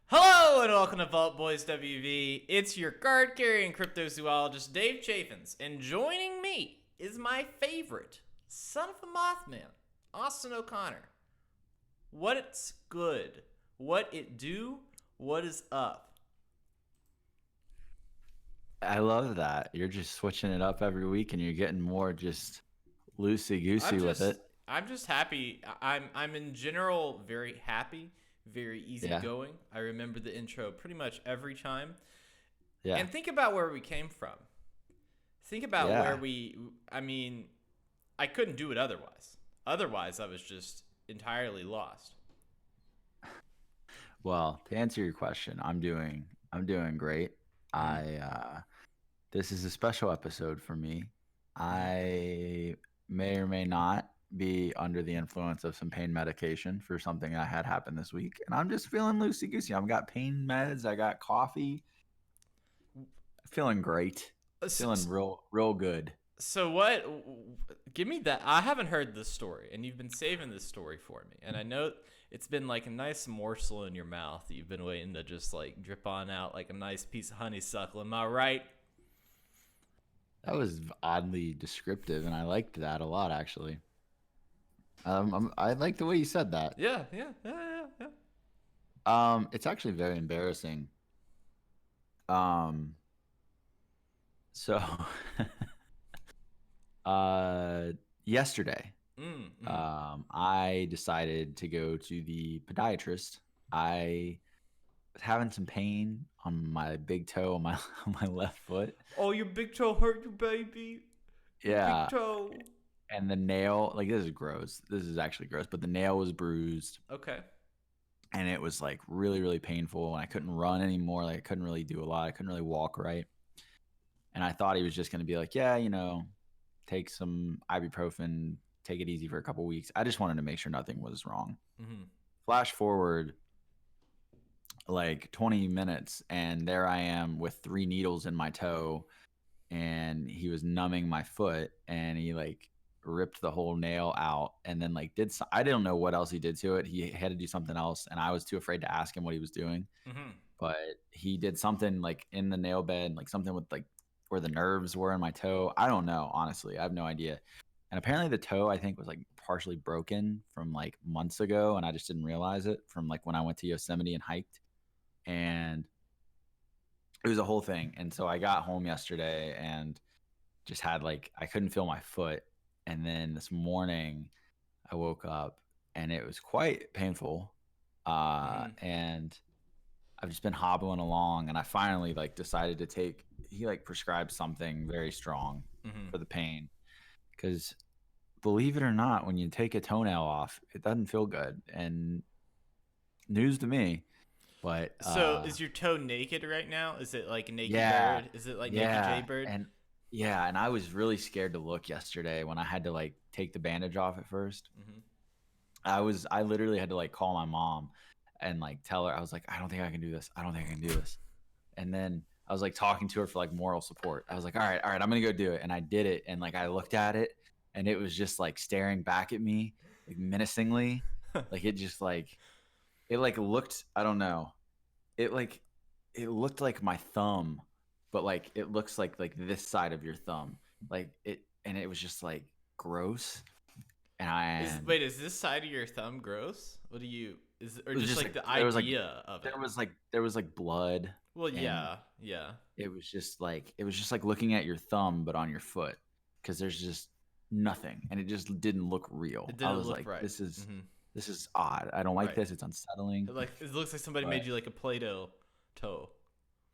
Hello and welcome to Vault Boys WV. It's your card-carrying cryptozoologist Dave Chaffins, and joining me is my favorite son of a Mothman, Austin O'Connor. What's good? What it do? What is up? I love that. You're just switching it up every week and you're getting more just loosey I'm goosey with just it. I'm just happy. I'm in general very happy, very Yeah. easygoing. I remember the intro pretty much every time. Yeah. And think about where we came from. Think about where Yeah. I couldn't do it otherwise. Otherwise, I was just entirely lost. Well, to answer your question, I'm doing great. Mm-hmm. I This is a special episode for me. Mm-hmm. I may or may not be under the influence of some pain medication for something I had happen this week, and I'm just feeling loosey goosey. I've got pain meds, I got coffee, feeling great, feeling real good. So what? Give me that. I haven't heard this story, and you've been saving this story for me, and I know it's been like a nice morsel in your mouth that you've been waiting to just like drip on out like a nice piece of honeysuckle. Am I right? That was oddly descriptive, and I liked that a lot, actually. I like the way you said that. Yeah, yeah, yeah, yeah, yeah. It's actually very embarrassing. Um, so, uh, yesterday, Mm-hmm. I decided to go to the podiatrist. I was having some pain on my big toe on my on my left foot. Oh, your big toe hurt you, baby. Your big Yeah, toe. and the nail, like this is gross. This is actually gross, but the nail was bruised. Okay. And it was like really, really painful. And I couldn't run anymore. Like I couldn't really do a lot. I couldn't really walk right. And I thought he was just going to be like, yeah, take some ibuprofen, take it easy for a couple weeks. I just wanted to make sure nothing was wrong. Mm-hmm. Flash forward like 20 minutes, and there I am with 3 needles in my toe, and he was numbing my foot, and he like ripped the whole nail out, and then like I don't know what else he did to it. He had to do something else, and I was too afraid to ask him what he was doing. Mm-hmm. But he did something like in the nail bed, like something with like where the nerves were in my toe. I don't know, honestly. I have no idea. And apparently the toe I think was like partially broken from like months ago, and I just didn't realize it from like when I went to Yosemite and hiked. And it was a whole thing. And so I got home yesterday and just had like I couldn't feel my foot. And then this morning I woke up and it was quite painful. Mm-hmm. And I've just been hobbling along, and I finally like decided to take. He like prescribed something very strong Mm-hmm. for the pain, because believe it or not, when you take a toenail off, it doesn't feel good. And news to me, but So is your toe naked right now? Is it like a naked yeah, bird? Is it like naked yeah, jaybird? and yeah, and I was really scared to look yesterday when I had to like take the bandage off at first. Mm-hmm. I literally had to like call my mom and like tell her. I was like, I don't think I can do this. I don't think I can do this. And then I was like talking to her for like moral support. I was like, all right, I'm gonna go do it. And I did it. And like I looked at it, and it was just like staring back at me, like menacingly. Like it like looked. I don't know. It like it looked like my thumb, but like it looks like this side of your thumb. Like it, and it was just like gross. And Is this side of your thumb gross? What do you is or it was just just like like the idea of it? there was like blood, Well, and yeah, yeah. it was just like looking at your thumb but on your foot, because there's just nothing, and it just didn't look real. It I didn't was look like, right. Mm-hmm. this is odd. I don't like Right. this. It's unsettling. Like it looks like somebody made But you like a Play-Doh toe.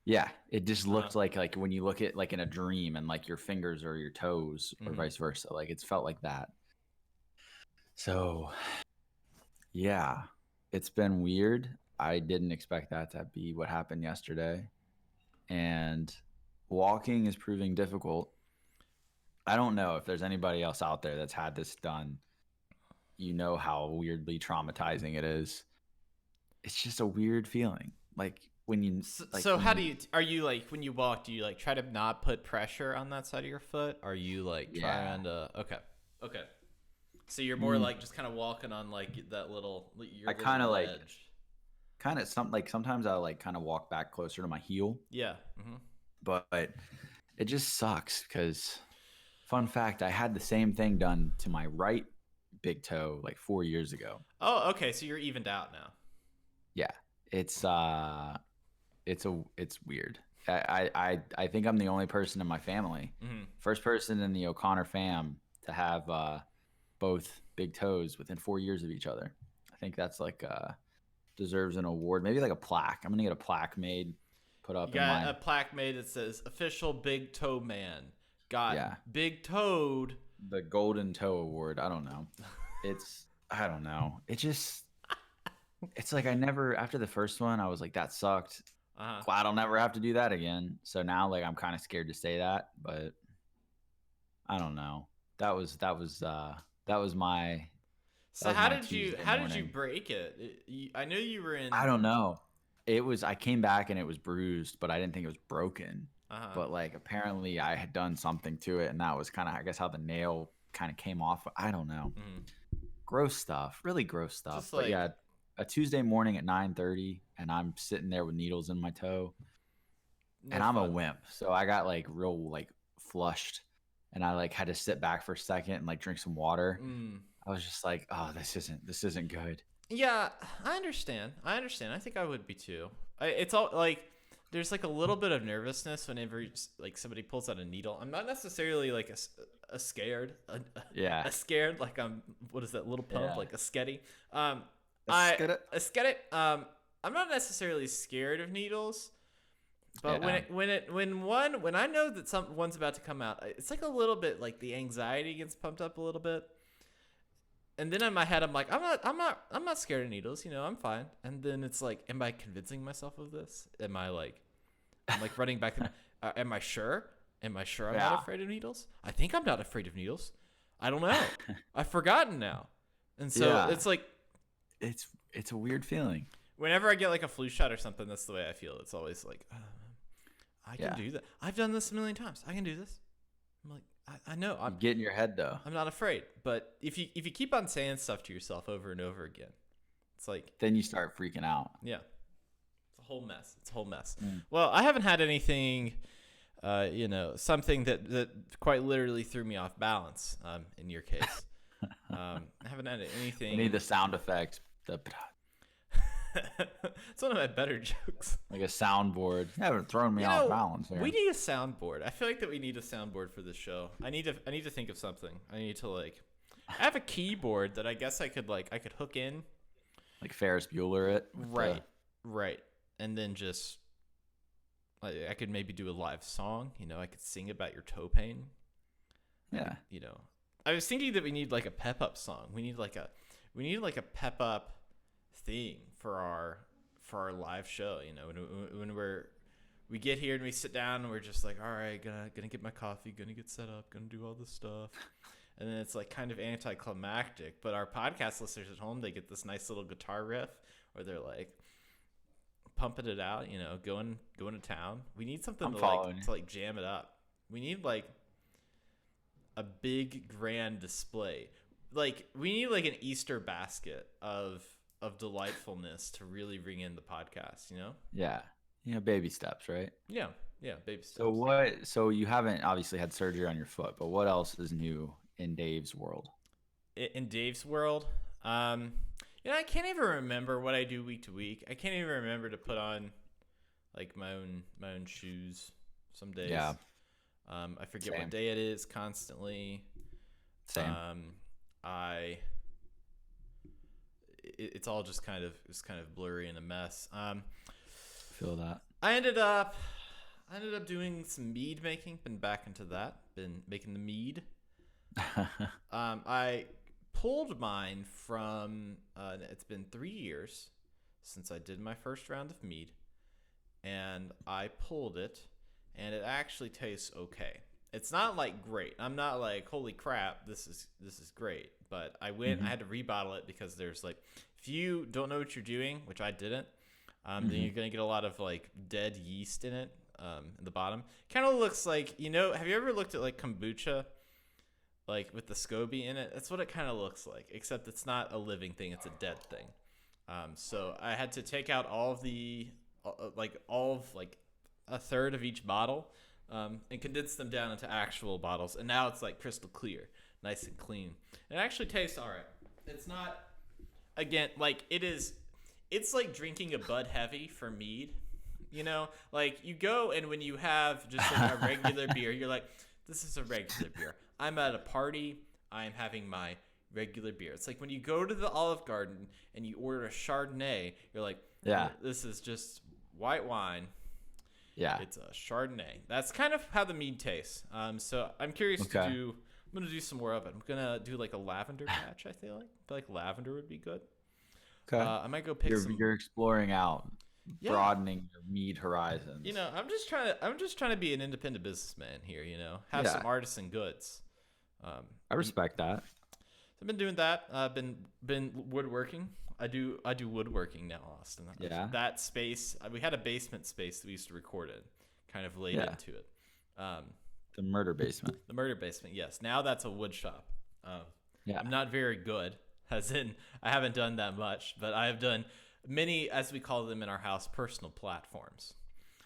yeah, it just Uh, looked like when you look at like in a dream, and like your fingers or your toes or mm-hmm. vice versa. Like it's felt like that. So yeah, it's been weird. I didn't expect that to be what happened yesterday. And walking is proving difficult. I don't know if there's anybody else out there that's had this done. You know how weirdly traumatizing it is. It's just a weird feeling. Like So how do you are you like when you walk? Do you like try to not put pressure on that side of your foot? Are you like yeah. trying to? Okay, okay. So you're more Mm, like just kind of walking on like that little your I little kind of like ledge. kind of sometimes I like kind of walk back closer to my heel, Yeah. Mm-hmm. but it just sucks because fun fact, I had the same thing done to my right big toe like 4 years ago. Oh, okay. So you're evened out now. Yeah, it's it's weird. I think I'm the only person in my family, Mm-hmm. first person in the O'Connor fam to have both big toes within 4 years of each other. I think that's like deserves an award, maybe like a plaque. I'm gonna get a plaque made, put You up in got my a plaque made that says "Official Big Toe Man." Got yeah big toed. the Golden Toe Award. I don't know. I don't know. It's like I never after the first one I was like that sucked. Uh-huh. Glad I'll never have to do that again. So now like I'm kind of scared to say that, but I don't know. That was my So my Tuesday how did you morning. break it? I know you were in. I don't know. I came back and it was bruised, but I didn't think it was broken. Uh-huh. But like apparently I had done something to it, and that was kind of I guess how the nail kind of came off. I don't know. Mm-hmm. Gross stuff, really gross stuff. Just But like yeah, a Tuesday morning at 9:30, and I'm sitting there with needles in my toe, no and I'm a fun. wimp, so I got like real like flushed, and I like had to sit back for a second and like drink some water. Mm. I was just like, oh, this isn't good. Yeah, I understand. I think I would be too. It's all like there's like a little bit of nervousness whenever like somebody pulls out a needle. I'm not necessarily like a scared, Yeah, a scared like I'm what is that little pump yeah. like a sketty. Let's get it. A sketty. I'm not necessarily scared of needles, but Yeah. when I know that one's about to come out, it's like a little bit like the anxiety gets pumped up a little bit. And then in my head, I'm like, I'm not scared of needles. I'm fine. And then it's like, am I convincing myself of this? I'm like running back. Am I sure? Am I sure I'm Yeah. not afraid of needles? I think I'm not afraid of needles. I don't know. I've forgotten now. And so Yeah. it's like, It's a weird feeling. whenever I get like a flu shot or something, that's the way I feel. It's always like, I can Yeah. do that. I've done this a million times. I can do this. I'm like, I know. You get in your head though. I'm not afraid. But if you keep on saying stuff to yourself over and over again, it's like, Then you start freaking out. yeah, it's a whole mess. It's a whole mess. Mm. Well, I haven't had anything, something that quite literally threw me off balance. In your case, I haven't had anything. I need the sound effect. It's one of my better jokes. Like a soundboard. You haven't thrown me off balance here. We need a soundboard. I feel like that we need a soundboard for this show. I need to think of something. I need to I have a keyboard that I guess I could hook in. Like Ferris Bueller it. Right. And then just I could maybe do a live song. I could sing about your toe pain. Yeah. I was thinking that we need like a pep up song. We need like a pep up theme for our live show. When we get here and we sit down and we're just like, all right, gonna get my coffee, gonna get set up, gonna do all this stuff. And then it's like kind of anticlimactic, but our podcast listeners at home, they get this nice little guitar riff where they're like pumping it out, going to town. We need something to jam it up. We need like a big grand display. Like we need like an Easter basket of delightfulness to really ring in the podcast, Yeah. Baby steps, right? Yeah, baby steps. So you haven't obviously had surgery on your foot, but what else is new in Dave's world? In Dave's world, I can't even remember what I do week to week. I can't even remember to put on like my own shoes some days. Yeah. I forget Same. what day it is constantly. Same. It's all just kind of blurry and a mess. Feel that. I ended up doing some mead making. Been back into that. Been making the mead. I pulled mine from. It's been 3 years since I did my first round of mead, and I pulled it, and it actually tastes okay. It's not like great. I'm not like holy crap, this is great. But I went. Mm-hmm. I had to rebottle it because there's like if you don't know what you're doing, which I didn't. Then you're gonna get a lot of like dead yeast in it, in the bottom. Kind of looks like Have you ever looked at like kombucha, like with the SCOBY in it? That's what it kind of looks like, except it's not a living thing; it's a dead thing. So I had to take out all of the all of like a third of each bottle, and condense them down into actual bottles. And now it's like crystal clear, nice and clean. It actually tastes all right. It's not, again, like it is. It's like drinking a Bud Heavy for mead. You know, like you go and when you have just like a regular beer, you're like, this is a regular beer. I'm at a party. I'm having my regular beer. It's like when you go to the Olive Garden and you order a Chardonnay, you're like, Yeah. this is just white wine. Yeah. It's a Chardonnay. That's kind of how the mead tastes. So I'm curious to do. I'm gonna do some more of it. I'm gonna do like a lavender batch. I feel like lavender would be good. Okay. I might go pick some. You're exploring out, broadening your mead horizons. You know, I'm just trying to be an independent businessman here. You know, have some artisan goods. I respect that. I've been doing that. I've been woodworking. I do woodworking now, Austin. Yeah. That space, we had a basement space that we used to record in, kind of laid into it. The murder basement. The murder basement, yes. Now that's a wood shop. I'm not very good, as in I haven't done that much, but I have done many, as we call them in our house, personal platforms.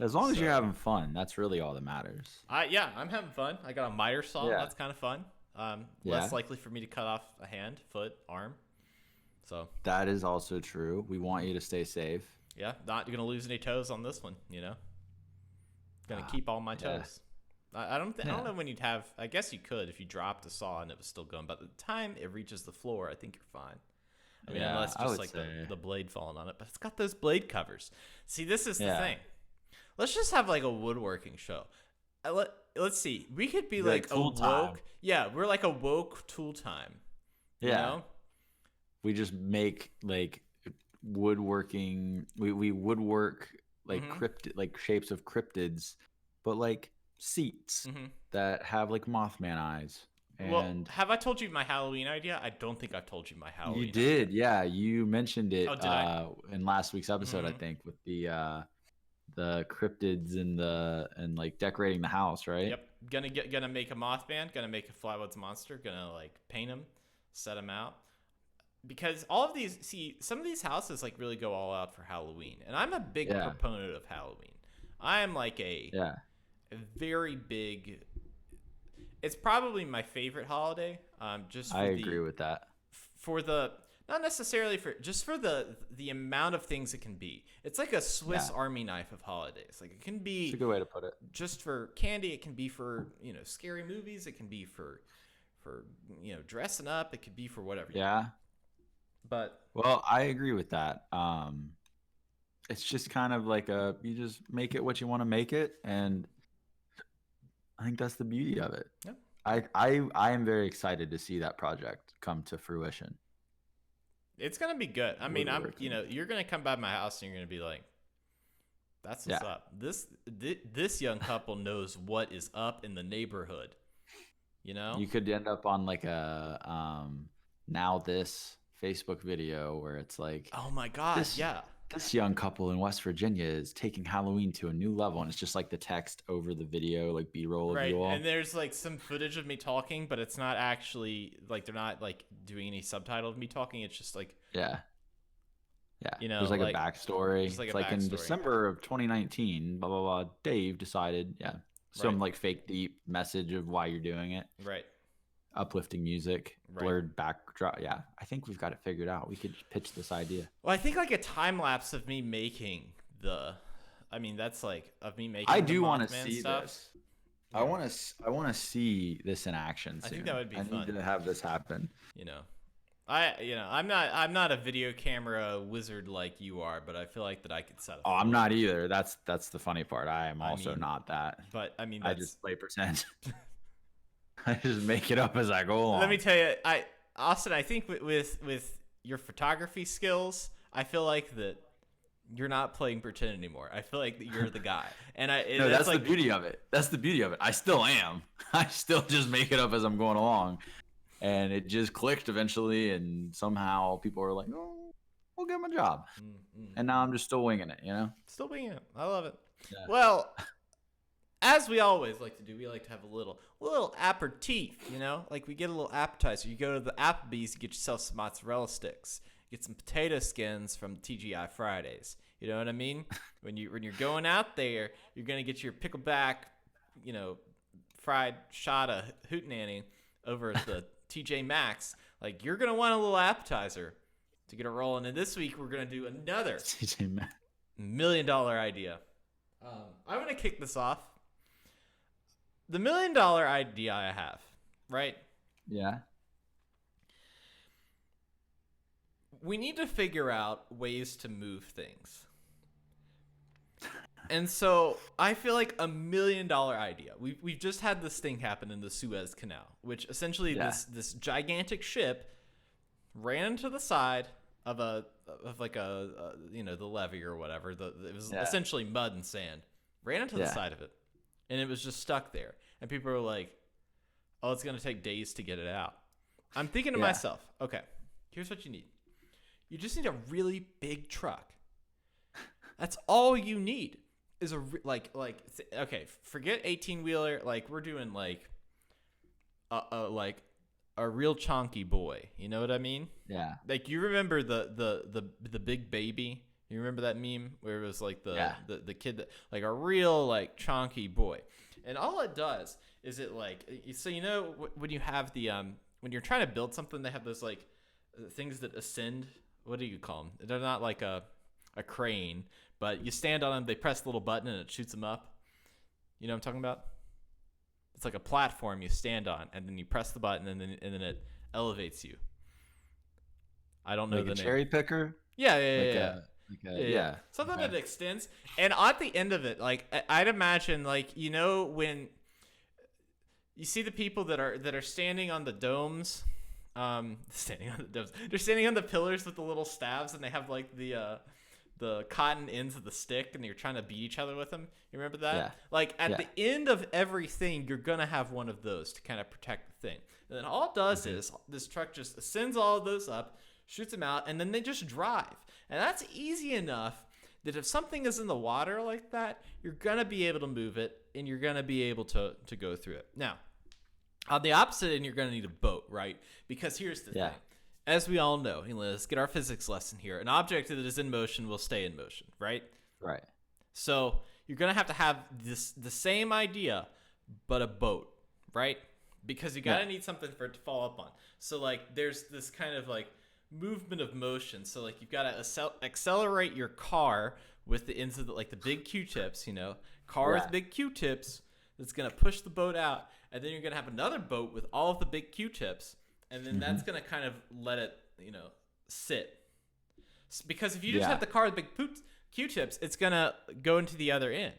As long as you're having fun, that's really all that matters. I'm having fun. I got a miter saw. Yeah. That's kind of fun. Less likely for me to cut off a hand, foot, arm. So that is also true. We want you to stay safe. Yeah, not gonna lose any toes on this one. You know, gonna keep all my toes. I don't know when you'd have. I guess you could if you dropped a saw and it was still going. But the time it reaches the floor, I think you're fine. I mean, unless just like the blade falling on it. But it's got those blade covers. See, this is the thing. Let's just have like a woodworking show. Let's see. We could be like a woke. Time. Yeah, we're like a woke tool time. You know? We just make like woodworking. We woodwork like like shapes of cryptids, but like seats that have like Mothman eyes. And well, have I told you my Halloween idea? I don't think I've told you my Halloween. You did, yeah. You mentioned it did in last week's episode, I think, with the cryptids and like decorating the house, right? Yep. Gonna make a Mothman. Gonna make a Flywoods monster. Gonna like paint him, set him out. Because all of these, some of these houses like really go all out for Halloween, and I'm a big proponent of Halloween. I am like a very big. It's probably my favorite holiday. Just for I agree with that. For the not necessarily for just for the amount of things it can be. It's like a Swiss Army knife of holidays. Like it can be. It's a good way to put it. Just for candy, it can be for scary movies. It can be for dressing up. It could be for whatever. Yeah. But well, I agree with that. It's just kind of like you just make it what you want to make it, and I think that's the beauty of it. Yeah. I am very excited to see that project come to fruition. It's gonna be good. I mean, you're gonna come by my house and you're gonna be like, "That's what's up." This young couple knows what is up in the neighborhood. You could end up on like a Now This Facebook video where it's like, oh my god, this young couple in West Virginia is taking Halloween to a new level, and it's just like the text over the video, like B-roll of you all. And there's like some footage of me talking, but it's not actually like they're not like doing any subtitle of me talking. It's just like there's like a backstory. It's like in December of 2019, blah blah blah. Dave decided, some like fake deep message of why you're doing it. Right. Uplifting music, blurred backdrop. Yeah, I think we've got it figured out. We could pitch this idea. Well, I think like a time lapse of me making that's like of me making. I do want to see stuff. this. Yeah. I want to see this in action soon. I think that would be fun. I need to have this happen. I'm not a video camera wizard like you are, but I feel like that I could set up. Oh, I'm not either. That's the funny part. I am also not that. But I mean, I just play pretend. I just make it up as I go along. Let me tell you, Austin, I think with your photography skills, I feel like that you're not playing pretend anymore. I feel like that you're the guy, and that's like, the beauty of it. That's the beauty of it. I still am. I still just make it up as I'm going along, and it just clicked eventually, and somehow people are like, "Oh, we'll get my job," and now I'm just still winging it. Still winging it. I love it. Yeah. Well. As we always like to do, we like to have a little aperitif, like we get a little appetizer. You go to the Applebee's, you get yourself some mozzarella sticks. get some potato skins from TGI Fridays. You know what I mean? When you're going out there, you're gonna get your pickleback, fried shot of hootenanny over at the TJ Maxx. Like, you're gonna want a little appetizer to get it rolling. And this week we're gonna do another TJ Maxx $1 million idea. I'm gonna kick this off. The $1 million idea I have, right? Yeah. We need to figure out ways to move things. And so I feel like $1 million idea. We've just had this thing happen in the Suez Canal, which essentially this gigantic ship ran to the side of the levee or whatever. It was essentially mud and sand. Ran into the side of it, and it was just stuck there. And people were like, "Oh, it's gonna take days to get it out." I'm thinking to myself, okay, here's what you need. You just need a really big truck. That's all you need. Is okay, forget 18-wheeler. Like, we're doing like a real chonky boy. You know what I mean? Yeah. Like, you remember the big baby? You remember that meme where it was like the kid that, like, a real like chonky boy. And all it does is it like, so when you have the when you're trying to build something, they have those like things that ascend. What do you call them? They're not like a crane, but you stand on them, they press the little button, and it shoots them up. You know what I'm talking about? It's like a platform you stand on, and then you press the button, and then it elevates you. I don't know like the a name. Cherry picker? Yeah. Something Okay. that extends. And at the end of it, like, I'd imagine, like, when you see the people that are standing on the domes, they're standing on the pillars with the little staves, and they have like the cotton ends of the stick, and you're trying to beat each other with them. You remember that? Yeah. Like, at the end of everything, you're gonna have one of those to kind of protect the thing. And then all it does is this truck just sends all of those up, shoots them out, and then they just drive. And that's easy enough that if something is in the water like that, you're gonna be able to move it, and you're gonna be able to go through it. Now, on the opposite end, you're going to need a boat, right? Because here's the thing. As we all know, let's get our physics lesson here. An object that is in motion will stay in motion, right? Right. So you're going to have the same idea, but a boat, right? Because you got to need something for it to fall up on. So, like, there's this kind of, like, movement of motion. So, like, you've got to accelerate your car with the ends of the big Q-tips, Car with big Q-tips that's going to push the boat out. And then you're going to have another boat with all of the big Q-tips. And then that's going to kind of let it, sit. Because if you just have the car with big Q-tips, it's going to go into the other end.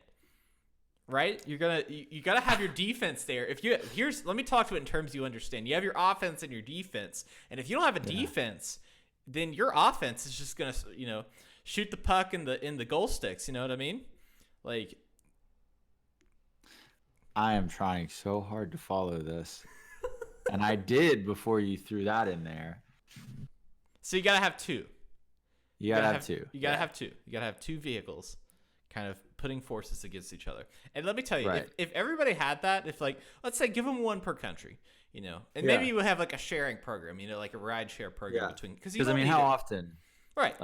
Right? You got to have your defense there. Let me talk to it in terms you understand. You have your offense and your defense. And if you don't have a defense, then your offense is just going to, shoot the puck in the goal sticks. You know what I mean? Like, I am trying so hard to follow this. And I did before you threw that in there. So you got to have two. You got to have two. You got to have two. You got to have two vehicles kind of putting forces against each other. And let me tell you, if everybody had that, if, like, let's say give them one per country, and maybe you would have like a sharing program, like a ride share program between. Because how often? Right.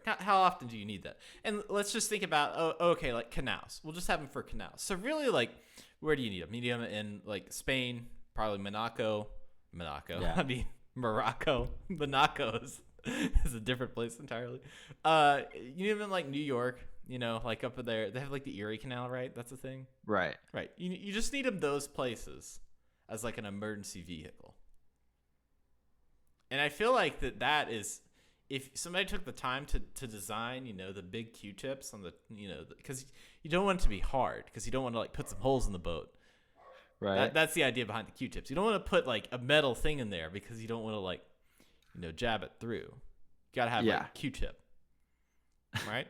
How often do you need that? And let's just think about, like canals. We'll just have them for canals. So really, like, where do you need them? You need them in, like, Spain, probably Monaco. Yeah. I mean, Morocco. Monaco is a different place entirely. You need them in, like, New York, like up there. They have, like, the Erie Canal, right? That's a thing. Right. You just need them those places as, like, an emergency vehicle. And I feel like that is, if somebody took the time to design, the big Q-tips on the, because you don't want it to be hard, because you don't want to, like, put some holes in the boat. Right. That's the idea behind the Q-tips. You don't want to put, like, a metal thing in there because you don't want to, like, jab it through. You got to have like Q-tip. Right?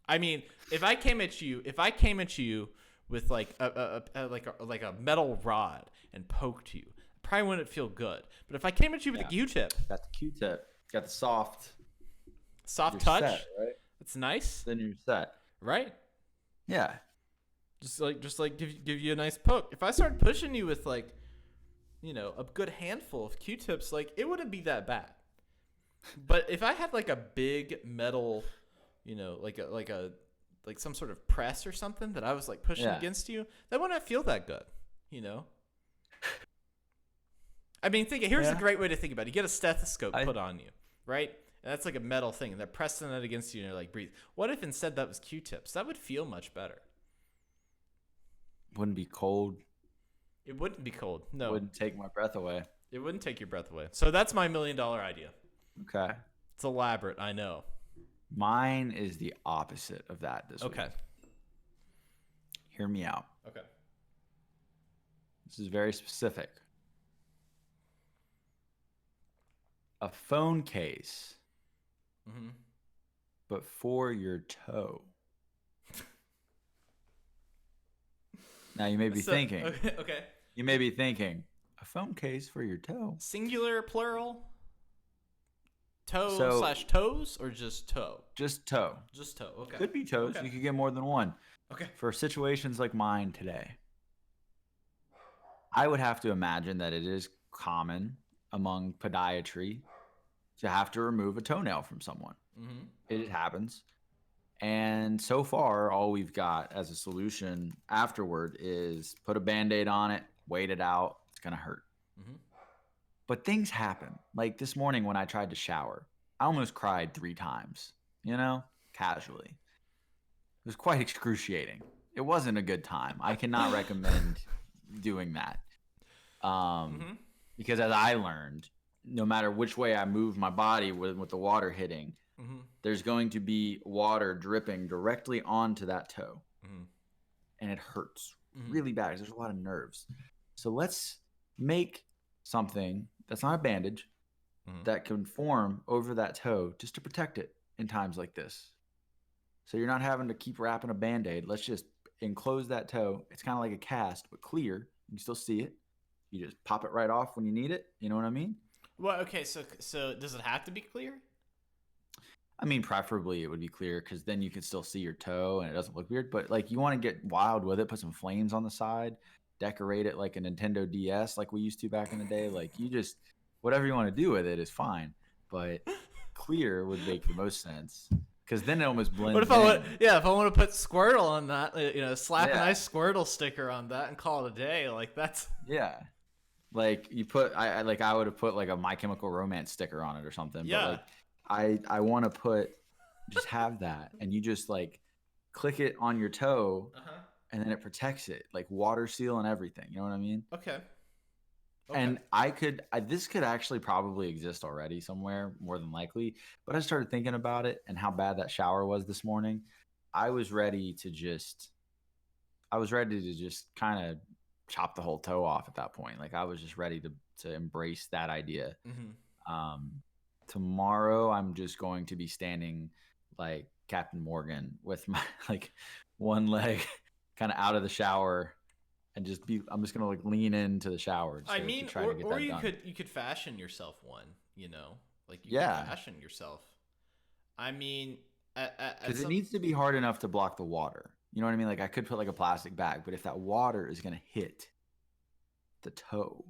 I mean, if I came at you with like a metal rod and poked you, probably wouldn't feel good. But if I came at you with a Q-tip, got the Q-tip, got the soft touch, set, right? It's nice. Then you're set, right? Yeah. Just like give you a nice poke. If I started pushing you with, like, a good handful of Q-tips, like, it wouldn't be that bad. But if I had like a big metal, like some sort of press or something that I was like pushing Yeah. against you, that wouldn't feel that good, you know? I mean, here's a Yeah. great way to think about it. You get a stethoscope I put on you, right? And that's like a metal thing, and they're pressing that against you, and you're like, breathe. What if instead that was Q-tips? That would feel much better. wouldn't be cold. It wouldn't be cold. No, Wouldn't take my breath away. it wouldn't take your breath away. So that's my $1 million idea. Okay. It's elaborate, I know. Mine is the opposite of that this week. Okay. Hear me out. Okay. This is very specific. A phone case, Mm-hmm. but for your toe. Now you may be thinking. Okay. You may be thinking, a phone case for your toe. Singular, plural? Toe So- / toes, or just toe? Just toe. Just toe. Okay. Could be toes. Okay. You could get more than one. Okay. For situations like mine today, I would have to imagine that it is common among podiatry to have to remove a toenail from someone. Mm-hmm. It happens. And so far, all we've got as a solution afterward is put a Band-Aid on it, wait it out. It's going to hurt. Mm-hmm. But things happen. Like this morning when I tried to shower, I almost cried 3 times, casually. It was quite excruciating. It wasn't a good time. I cannot recommend doing that. Mm-hmm. Because as I learned, no matter which way I move my body with the water hitting, Mm-hmm. there's going to be water dripping directly onto that toe. Mm-hmm. And it hurts Mhm. really bad. There's a lot of nerves. So let's make something that's not a bandage Mhm. that can form over that toe just to protect it in times like this. So you're not having to keep wrapping a Band-Aid. Let's just enclose that toe. It's kind of like a cast, but clear. You can still see it. You just pop it right off when you need it. You know what I mean? Well, okay. So does it have to be clear? I mean, preferably it would be clear because then you can still see your toe and it doesn't look weird. But like you want to get wild with it, put some flames on the side, decorate it like a Nintendo DS like we used to back in the day. Like you just, whatever you want to do with it is fine. But clear would make the most sense because then it almost blends What if if I want to put Squirtle on that, slap a Yeah. nice Squirtle sticker on that and call it a day. Like that's Yeah. Like you put, I would have put like a My Chemical Romance sticker on it or something. Yeah. But like I want to just have that and you just like click it on your toe and then it protects it like water seal and everything. You know what I mean? Okay. And this could actually probably exist already somewhere more than likely, but I started thinking about it and how bad that shower was this morning. I was ready to just kind of chop the whole toe off at that point. Like I was just ready to embrace that idea. Mm-hmm. Tomorrow I'm just going to be standing like Captain Morgan with my like one leg kind of out of the shower and I'm just gonna like lean into the shower. I mean, to try to get or that you done. could fashion yourself one. Like you Yeah. could fashion yourself. I mean, Because it needs to be hard enough to block the water. You know what I mean? Like I could put like a plastic bag, but if that water is gonna hit the toe,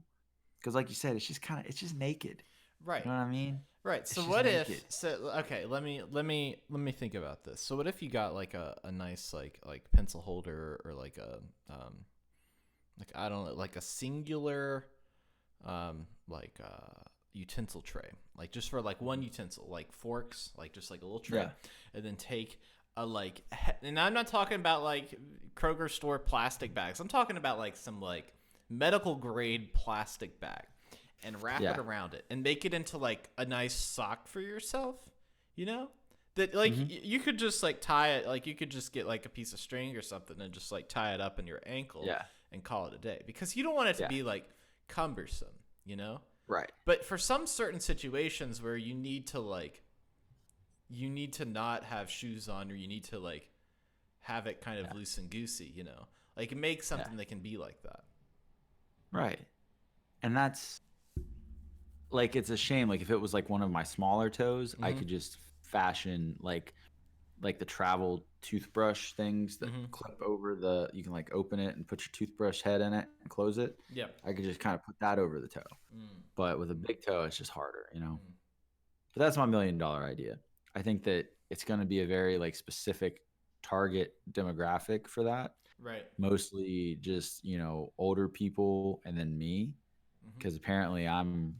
because like you said, it's just naked. right. You know what I mean? Right. It's So just what naked. if? So okay, let me think about this. So what if you got like a nice like pencil holder or like a like I don't know, like a singular utensil tray, like just for like one utensil, like forks, like just like a little tray, Yeah. and then take a and I'm not talking about like Kroger store plastic bags. I'm talking about like some like medical grade plastic bag and wrap Yeah. it around it and make it into like a nice sock for yourself, that like you could just like tie it, like you could just get like a piece of string or something and just like tie it up in your ankle Yeah. and call it a day, because you don't want it to Yeah. be like cumbersome, Right. but for some certain situations where you need to not have shoes on, or you need to like have it kind of loose and goosey, like make something that can be like that. Right. And that's like, it's a shame. Like if it was like one of my smaller toes, I could just fashion like the travel toothbrush things that clip over you can like open it and put your toothbrush head in it and close it. Yeah. I could just kind of put that over the toe. But with a big toe, it's just harder, But that's my $1 million idea. I think that it's going to be a very like specific target demographic for that. Right. Mostly just, older people and then me, Mm-hmm. because apparently I'm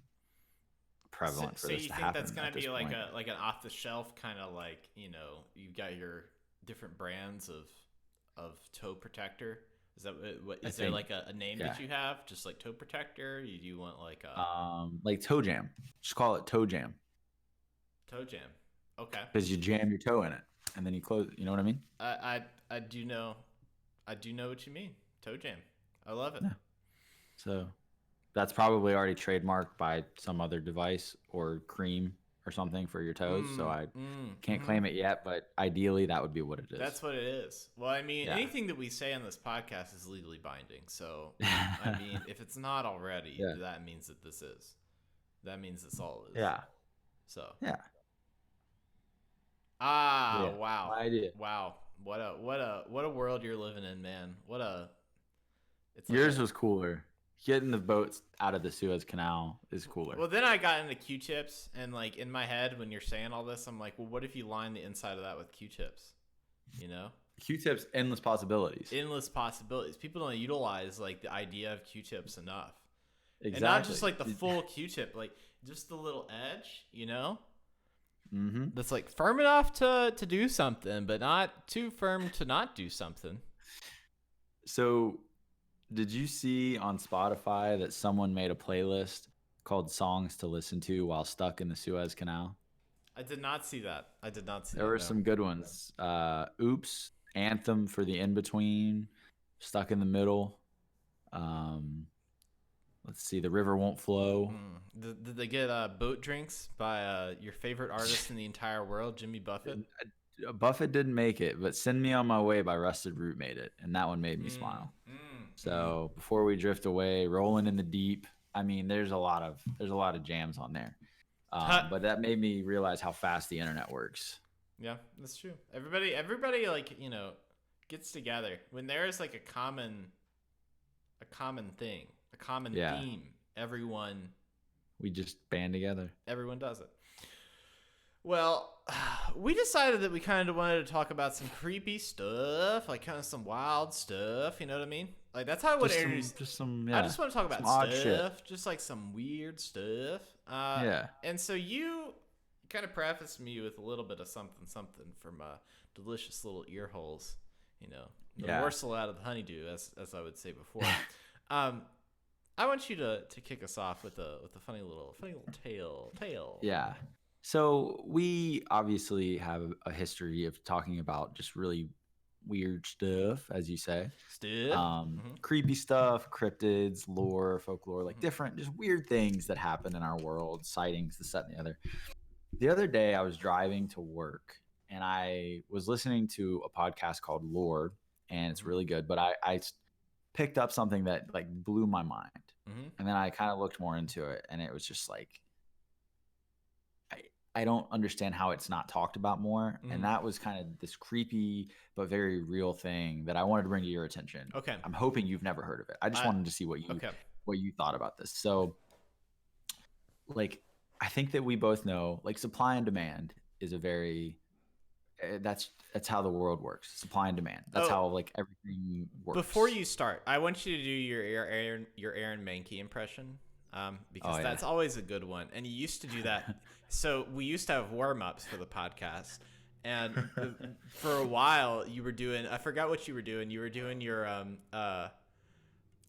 prevalent for So this you to think that's happen gonna at this be like point. an off the shelf kind of like you've got your different brands of toe protector. Is that what I is there think, like a name yeah. that you have just like toe protector? You do want like a Like toe jam. Just call it toe jam toe jam? Okay. because you jam your toe in it and then you close it. You know what I mean? I do know what you mean. Toe jam. I love it. Yeah. So that's probably already trademarked by some other device or cream or something for your toes. So I can't claim it yet, but ideally that would be what it is. That's what it is. Well, I mean, Yeah. anything that we say on this podcast is legally binding. So, I mean, if it's not already, Yeah. that means that this is. That means it's all is. Yeah. So. Yeah. Ah, Yeah. wow. My idea. Wow. What a world you're living in, man. It's like Yours was cooler. Getting the boats out of the Suez Canal is cooler. Well, then I got into Q-tips, and like in my head, when you're saying all this, I'm like, well, what if you line the inside of that with Q-tips? Q-tips, endless possibilities. Endless possibilities. People don't utilize like the idea of Q-tips enough. Exactly. And not just like the full Q-tip, like just the little edge, Mm-hmm. that's like firm enough to do something, but not too firm to not do something. So, did you see on Spotify that someone made a playlist called "Songs to Listen to While Stuck in the Suez Canal"? I did not see that. There were some good ones. "Oops," "Anthem for the In Between," "Stuck in the Middle." Let's see, "The River Won't Flow." Did they get boat drinks by your favorite artist in the entire world, Jimmy Buffett? Buffett didn't make it, but "Send Me on My Way" by Rusted Root made it, and that one made me smile. So before we drift away, "Rolling in the Deep." I mean, there's a lot of jams on there, but that made me realize how fast the internet works. Yeah, that's true. Everybody like gets together when there is like a common thing, a common theme. We just band together. Everyone does it. Well, we decided that we kind of wanted to talk about some creepy stuff, like kind of some wild stuff. You know what I mean? Like that's how I would introduce. I just want to talk about odd stuff, shit. just like some weird stuff. Yeah. And so you kind of prefaced me with a little bit of something from delicious little ear holes. The morsel out of the honeydew, as I would say before. I want you to kick us off with a funny little tale. Yeah. So we obviously have a history of talking about just really weird stuff, as you say. Creepy stuff, cryptids, lore, folklore, like different, just weird things that happen in our world, sightings, this, that, and the other. The other day I was driving to work and I was listening to a podcast called Lore, and it's really good, but I picked up something that like blew my mind. And then I kind of looked more into it, and it was just like, I don't understand how it's not talked about more. And that was kind of this creepy but very real thing that I wanted to bring to your attention. Okay. I'm hoping you've never heard of it. I just wanted to see what you thought about this. So, like, I think that we both know, like, supply and demand is a very that's how the world works. Supply and demand. That's how like everything works. Before you start, I want you to do your Aaron Mahnke impression. Because that's always a good one. And you used to do that. So we used to have warm-ups for the podcast. And for a while, you were doing, I forgot what you were doing. You were doing your, I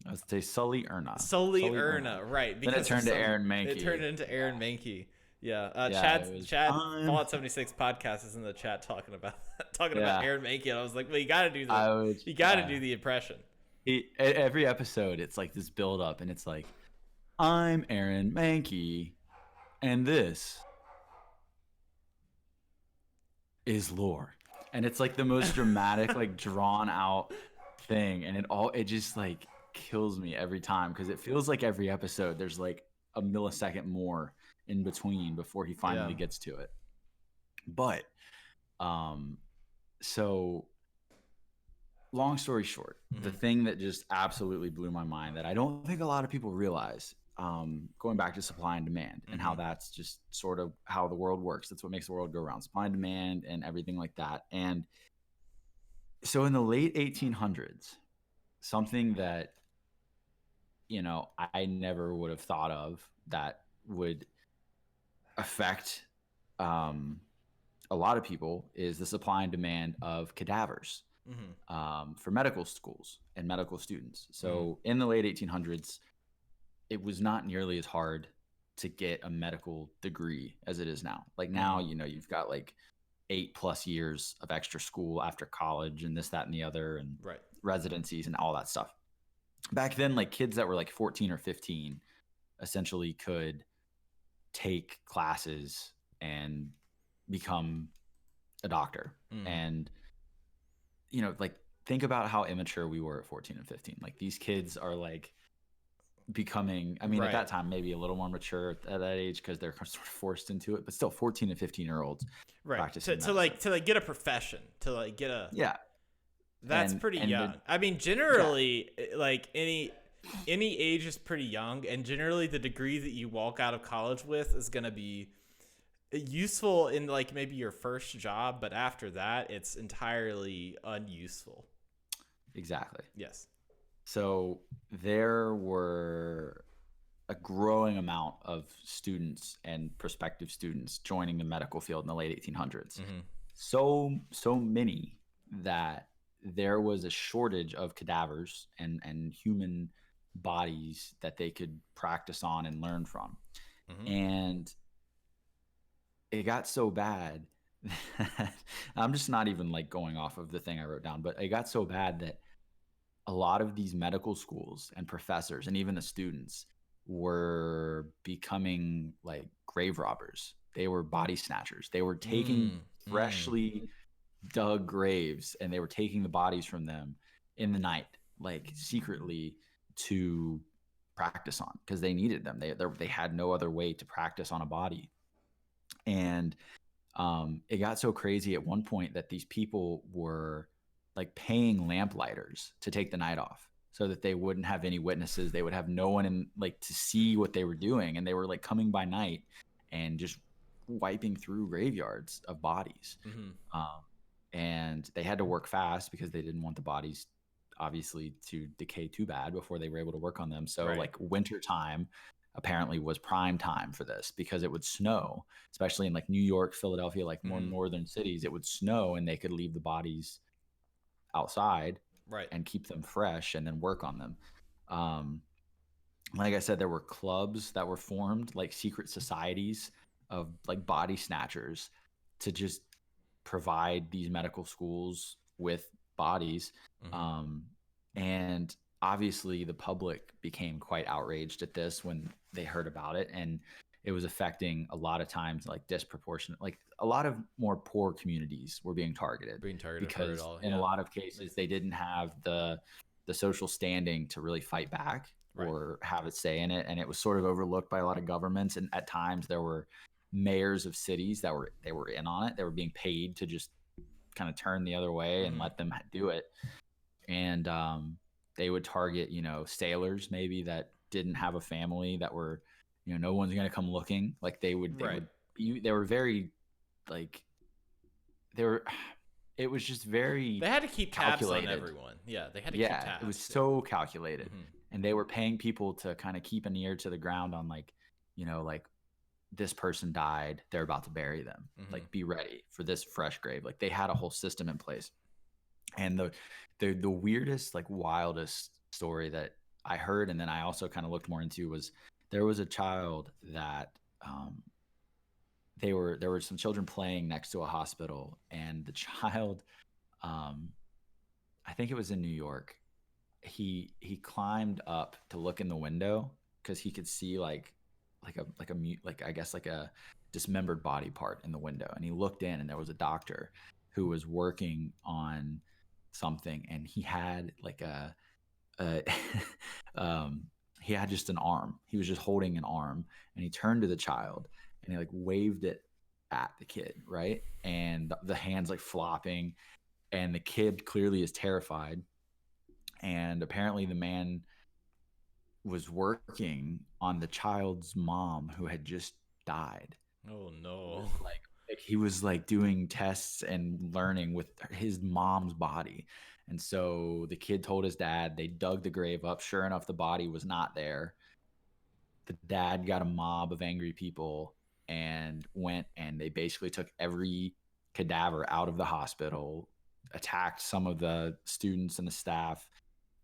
would say Sully Erna. Sully Erna, right. Then it turned to Aaron Mahnke. It turned into Aaron Mahnke. Yeah. Chad Fallout 76 podcast is in the chat talking about Aaron Mahnke. And I was like, well, you got to do that. You got to do the impression. Every episode, it's like this build-up, and it's like, I'm Aaron Mahnke, and this is lore. And it's like the most dramatic, like drawn out thing. And it just like kills me every time, because it feels like every episode there's like a millisecond more in between before he finally gets to it. But, so long story short, the thing that just absolutely blew my mind that I don't think a lot of people realize going back to supply and demand and how that's just sort of how the world works. That's what makes the world go around, supply and demand and everything like that. And so in the late 1800s, something that, I never would have thought of that would affect a lot of people is the supply and demand of cadavers for medical schools and medical students. So in the late 1800s, it was not nearly as hard to get a medical degree as it is now. Like now, you've got like 8+ years of extra school after college and this, that, and the other, and residencies and all that stuff. Back then, like kids that were like 14 or 15 essentially could take classes and become a doctor. And, like think about how immature we were at 14 and 15. Like these kids are like becoming, I mean, at that time, maybe a little more mature at that age because they're sort of forced into it, but still 14 and 15-year-olds practicing to like get a profession, to like get a that's pretty young. I mean, generally, like any age is pretty young, and generally the degree that you walk out of college with is going to be useful in like maybe your first job, but after that, it's entirely unuseful. Exactly. Yes. So there were a growing amount of students and prospective students joining the medical field in the late 1800s. So many that there was a shortage of cadavers and human bodies that they could practice on and learn from. And it got so bad that I'm just not even like going off of the thing I wrote down, but it got so bad that a lot of these medical schools and professors and even the students were becoming like grave robbers. They were body snatchers. They were taking freshly dug graves and they were taking the bodies from them in the night, like secretly, to practice on because they needed them. They had no other way to practice on a body. And it got so crazy at one point that these people were like paying lamplighters to take the night off so that they wouldn't have any witnesses. They would have no one in like to see what they were doing. And they were like coming by night and just wiping through graveyards of bodies. And they had to work fast because they didn't want the bodies obviously to decay too bad before they were able to work on them. So like winter time apparently was prime time for this because it would snow, especially in like New York, Philadelphia, like more northern cities. It would snow and they could leave the bodies outside and keep them fresh and then work on them. Like I said, there were clubs that were formed, like secret societies of like body snatchers to just provide these medical schools with bodies. And obviously the public became quite outraged at this when they heard about it, and it was affecting a lot of times like disproportionate, like a lot of more poor communities were being targeted because in a lot of cases they didn't have the social standing to really fight back or have a say in it, and it was sort of overlooked by a lot of governments. And at times there were mayors of cities that were in on it. They were being paid to just kind of turn the other way and let them do it. And they would target, sailors maybe that didn't have a family, that were, no one's going to come looking. Like they were very like, it was just very, they had to keep tabs calculated on everyone. Yeah. They had to keep tabs. It was so calculated. And they were paying people to kind of keep an ear to the ground on like, like this person died, they're about to bury them. Like be ready for this fresh grave. Like they had a whole system in place. And the weirdest, like wildest story that I heard, and then I also kind of looked more into, was there was a child that there were some children playing next to a hospital, and the child, I think it was in New York, he climbed up to look in the window because he could see like I guess like a dismembered body part in the window, and he looked in and there was a doctor who was working on something, and he had like he had just an arm. He was just holding an arm, and he turned to the child and he like waved it at the kid, right? And the hands like flopping, and the kid clearly is terrified. And apparently the man was working on the child's mom who had just died. Oh no. Like he was like doing tests and learning with his mom's body. And so the kid told his dad, they dug the grave up. Sure enough, the body was not there. The dad got a mob of angry people and went and they basically took every cadaver out of the hospital, attacked some of the students and the staff.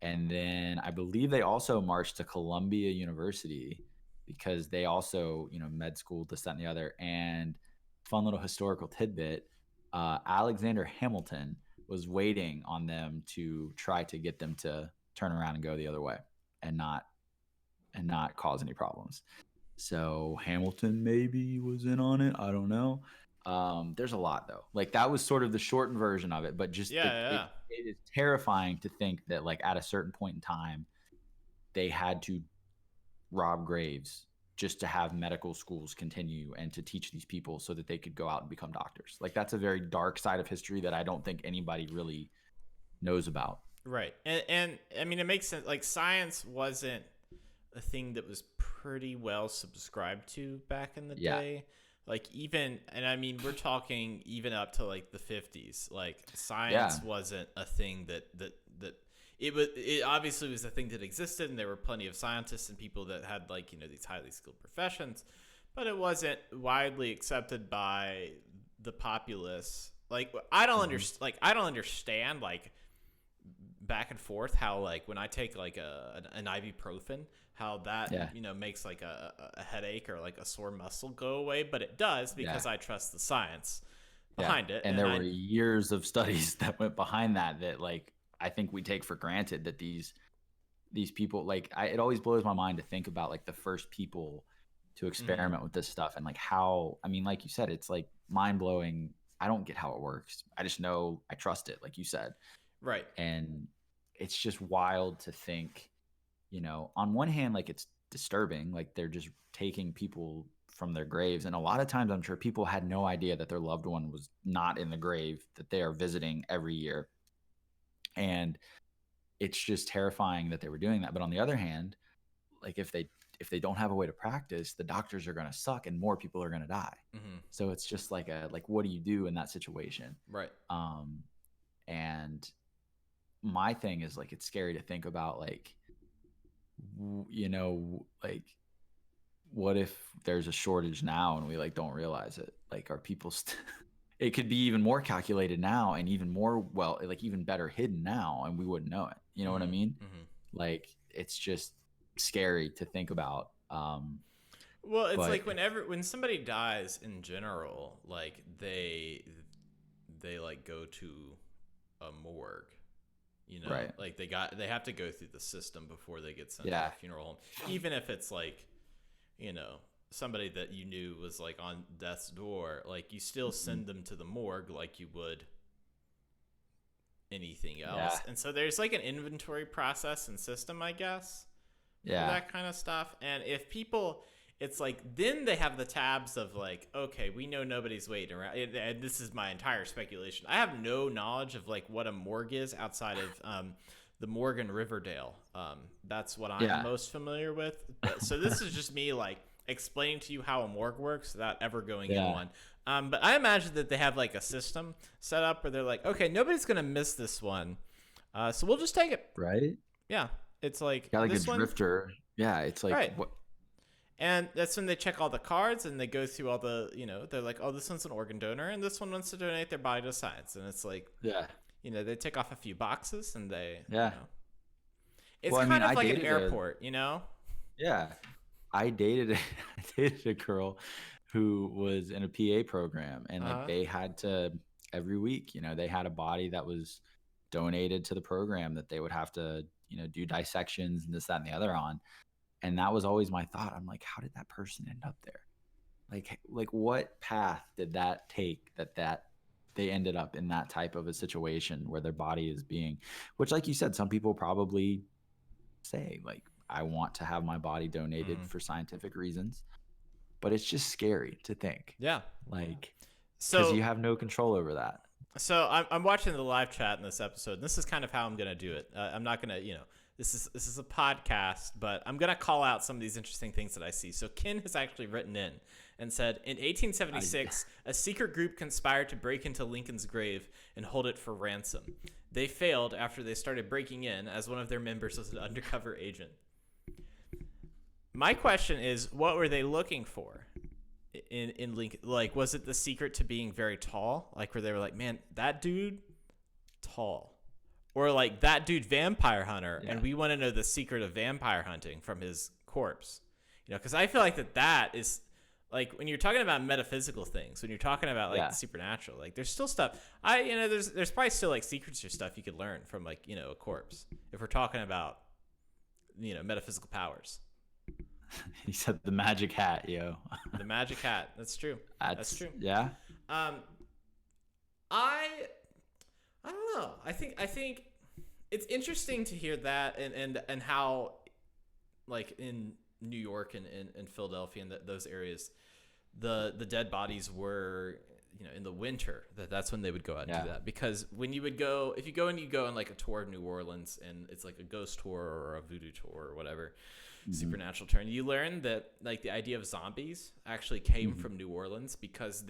And then I believe they also marched to Columbia University because they also, med school, this, that, and the other. And fun little historical tidbit, Alexander Hamilton was waiting on them to try to get them to turn around and go the other way and not cause any problems. So Hamilton maybe was in on it. I don't know. There's a lot though. Like that was sort of the shortened version of it, but just Yeah. it is terrifying to think that like at a certain point in time, they had to rob graves just to have medical schools continue and to teach these people so that they could go out and become doctors. Like that's a very dark side of history that I don't think anybody really knows about. Right. And I mean, it makes sense. Like, science wasn't a thing that was pretty well subscribed to back in the day. Like, even, and I mean, we're talking even up to like the 50s. Like, science wasn't a thing that it obviously was a thing that existed, and there were plenty of scientists and people that had like, these highly skilled professions, but it wasn't widely accepted by the populace. Like, I don't understand. Like, I don't understand. Like, back and forth how like when I take like an ibuprofen, how that makes like a headache or like a sore muscle go away, but it does because I trust the science behind it. And there were years of studies that went behind that like I think we take for granted that these people, like it always blows my mind to think about like the first people to experiment with this stuff and like how, I mean, like you said, it's like mind blowing. I don't get how it works. I just know I trust it, like you said. Right. And it's just wild to think, on one hand, like it's disturbing, like they're just taking people from their graves. And a lot of times I'm sure people had no idea that their loved one was not in the grave that they are visiting every year. And it's just terrifying that they were doing that. But on the other hand, like if they don't have a way to practice, the doctors are going to suck and more people are going to die. So it's just like what do you do in that situation? Right. And my thing is like, it's scary to think about like, like what if there's a shortage now and we like don't realize it? Like are people it could be even more calculated now and even more like even better hidden now and we wouldn't know it. You know what I mean? Like it's just scary to think about. Well, it's like when somebody dies in general, like they like go to a morgue, right. like they have to go through the system before they get sent to a funeral home, even if it's like, somebody that you knew was like on death's door, like you still send them to the morgue like you would anything else. And so there's like an inventory process and system, I guess, for that kind of stuff. And if people, it's like, then they have the tabs of like, okay, we know nobody's waiting around. And this is my entire speculation. I have no knowledge of like what a morgue is outside of the morgue in Riverdale. That's what I'm most familiar with. So this is just me like explaining to you how a morgue works without ever going in one. But I imagine that they have like a system set up where they're like, okay, nobody's going to miss this one. So we'll just take it. Right. Yeah. It's like, got like a drifter. Yeah. It's like, right. What? And that's when they check all the cards and they go through all the, they're like, oh, this one's an organ donor and this one wants to donate their body to science. And it's like, they tick off a few boxes and they, it's kind of like an airport, Yeah. I dated a girl who was in a PA program and like they had to every week, they had a body that was donated to the program that they would have to, do dissections and this, that, and the other on. And that was always my thought. I'm like, how did that person end up there? Like what path did that take that they ended up in that type of a situation where their body is being, which like you said, some people probably say like, I want to have my body donated for scientific reasons, but it's just scary to think. Yeah. Like, because you have no control over that. So I'm watching the live chat in this episode. And this is kind of how I'm gonna do it. I'm not gonna, this is a podcast, but I'm gonna call out some of these interesting things that I see. So Ken has actually written in and said, in 1876, a secret group conspired to break into Lincoln's grave and hold it for ransom. They failed after they started breaking in, as one of their members was an undercover agent. My question is, what were they looking for in Lincoln? Like, was it the secret to being very tall? Like, where they were like, man, that dude, tall. Or like, that dude, vampire hunter, and we want to know the secret of vampire hunting from his corpse. Because I feel like that is, like, when you're talking about metaphysical things, when you're talking about, like, the supernatural, like, there's still stuff. There's probably still, like, secrets or stuff you could learn from, like, a corpse. If we're talking about, metaphysical powers. He said the magic hat, yo. The magic hat. That's true. That's true. Yeah. I don't know. I think it's interesting to hear that and how, like, in New York and Philadelphia and those areas, the dead bodies were, in the winter, that's when they would go out and do that. Because when you would go, if you go on like a tour of New Orleans, and it's like a ghost tour or a voodoo tour or whatever, supernatural turn, you learn that, like, the idea of zombies actually came from New Orleans, because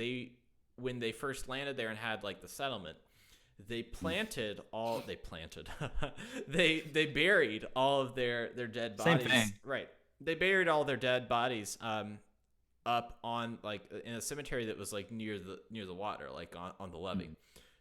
when they first landed there and had, like, the settlement, they planted they buried all of their dead bodies. Same thing. Right. They buried all their dead bodies up on, like, in a cemetery that was, like, near the water, like on the levee.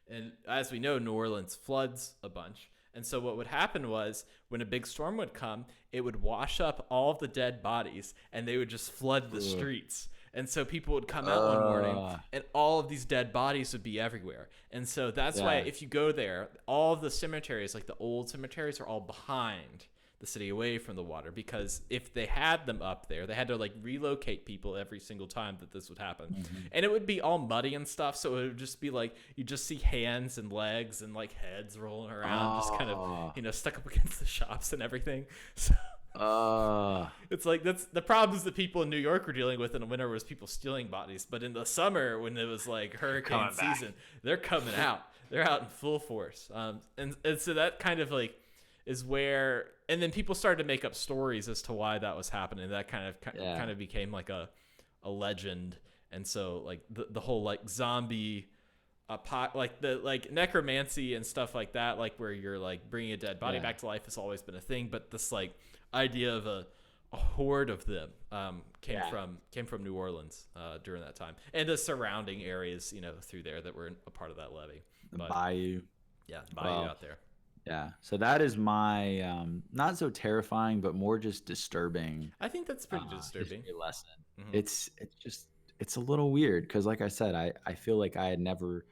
And as we know, New Orleans floods a bunch. And so what would happen was, when a big storm would come, it would wash up all of the dead bodies, and they would just flood the streets. And so people would come out one morning, and all of these dead bodies would be everywhere. And so that's why, if you go there, all of the cemeteries, like the old cemeteries, are all behind the city, away from the water, because if they had them up there, they had to, like, relocate people every single time that this would happen. And it would be all muddy and stuff, so it would just be like, you just see hands and legs and, like, heads rolling around, just kind of, stuck up against the shops and everything. So it's like, that's the problems that people in New York were dealing with in the winter, was people stealing bodies. But in the summer, when it was like hurricane season, they're coming out. They're out in full force. And so that kind of, like, is where, and then people started to make up stories as to why that was happening. That kind of became like a legend. And so, like, the whole, like, zombie, like the, like, necromancy and stuff like that, like, where you're, like, bringing a dead body back to life, has always been a thing. But this, like, idea of a horde of them came from New Orleans during that time, and the surrounding areas, through there, that were a part of that levee. The bayou. Yeah, the bayou out there. Yeah, so that is my not so terrifying, but more just disturbing. I think that's pretty disturbing. Lesson. It's a little weird, because, like I said, I feel like I had never.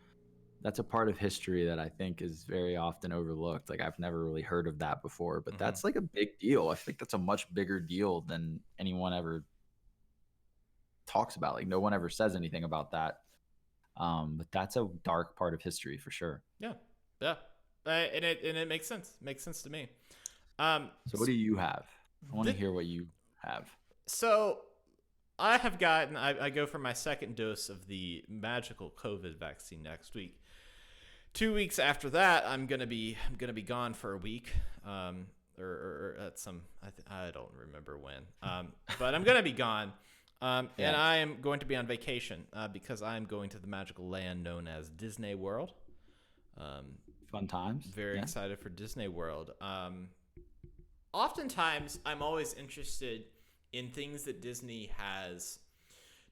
That's a part of history that I think is very often overlooked. Like, I've never really heard of that before, but that's, like, a big deal. I think that's a much bigger deal than anyone ever talks about. Like, no one ever says anything about that. But that's a dark part of history for sure. Yeah. And it makes sense. Makes sense to me. So what do you have? I want to hear what you have. So I have gotten. I go for my second dose of the magical COVID vaccine next week. 2 weeks after that, I'm gonna be gone for a week. Or at some. I don't remember when. But I'm gonna be gone. And I am going to be on vacation because I'm going to the magical land known as Disney World. Fun times. Very excited for Disney World. Oftentimes, I'm always interested in things that Disney has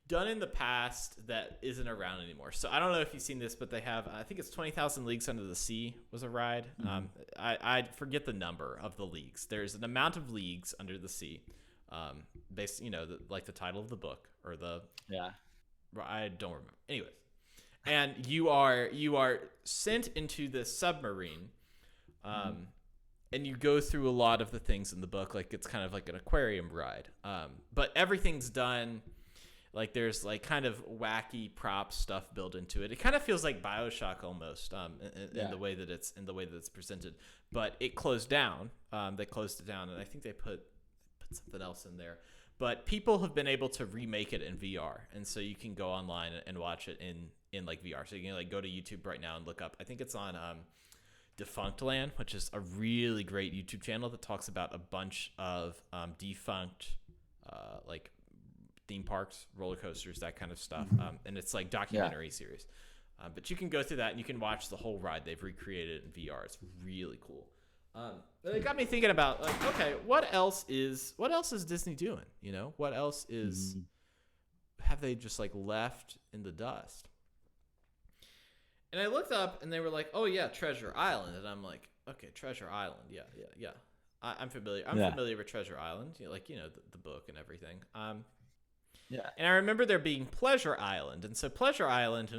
done in the past that isn't around anymore. So I don't know if you've seen this, but they have, I think it's 20,000 Leagues Under the Sea was a ride. I forget the number of the leagues. There's an amount of leagues under the sea, based, like the title of the book or I don't remember. Anyways. And you are sent into this submarine, and you go through a lot of the things in the book. Like, it's kind of like an aquarium ride, but everything's done. Like, there's, like, kind of wacky prop stuff built into it. It kind of feels like BioShock almost, in the way that it's presented. But it closed down. They closed it down, and I think they put something else in there. but people have been able to remake it in VR, and so you can go online and watch it in like VR. So you can like go to YouTube right now and look up. I think it's on Defunct Land, which is a really great YouTube channel that talks about a bunch of defunct like theme parks, roller coasters, that kind of stuff. And it's like documentary series. But you can go through that and you can watch the whole ride. They've recreated it in VR. It's really cool. It got me thinking about like, okay, what else is Disney doing? You know, what else is have they just like left in the dust? And I looked up and they were like, oh yeah, Treasure Island. And I'm like, okay, Treasure Island. Yeah. I'm familiar. I'm familiar with Treasure Island. You know, like, you know, the book and everything. Yeah. And I remember there being Pleasure Island. And so Pleasure Island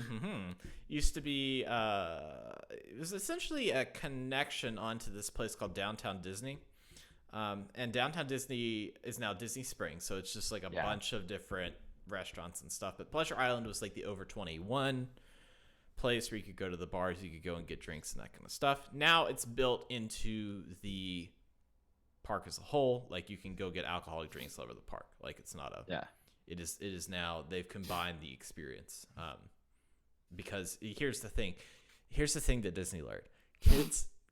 used to be, it was essentially a connection onto this place called Downtown Disney. And Downtown Disney is now Disney Springs. So it's just like a bunch of different restaurants and stuff. But Pleasure Island was like the over 21 place where you could go to the bars, you could go and get drinks and that kind of stuff. Now it's built into the park as a whole. Like you can go get alcoholic drinks all over the park. Like it's not a it is now they've combined the experience. Because here's the thing that Disney learned.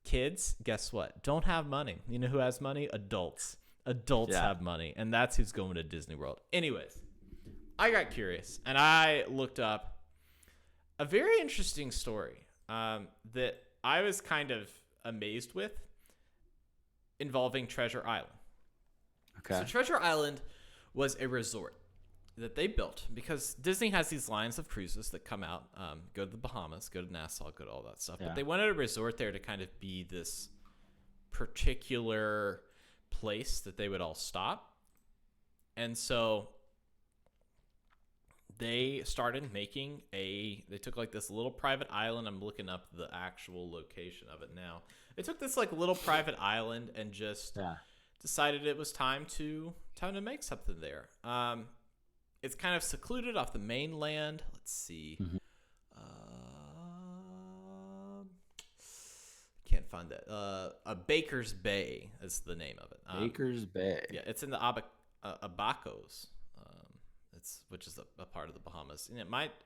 Kids, guess what? Don't have money. You know who has money? Adults have money, and that's who's going to Disney World. Anyways, I got curious and I looked up a very interesting story that I was kind of amazed with involving Treasure Island. Okay. So Treasure Island was a resort that they built because Disney has these lines of cruises that come out, go to the Bahamas, go to Nassau, go to all that stuff. Yeah. But they wanted a resort there to kind of be this particular place that they would all stop. And so they started making they took like this little private island. I'm looking up the actual location of it now. They took this like little private island and just decided it was time to make something there. It's kind of secluded off the mainland. Let's see. Can't find that. Baker's Bay is the name of it. Baker's Bay. Yeah, it's in the Abacos. Which is a part of the Bahamas. And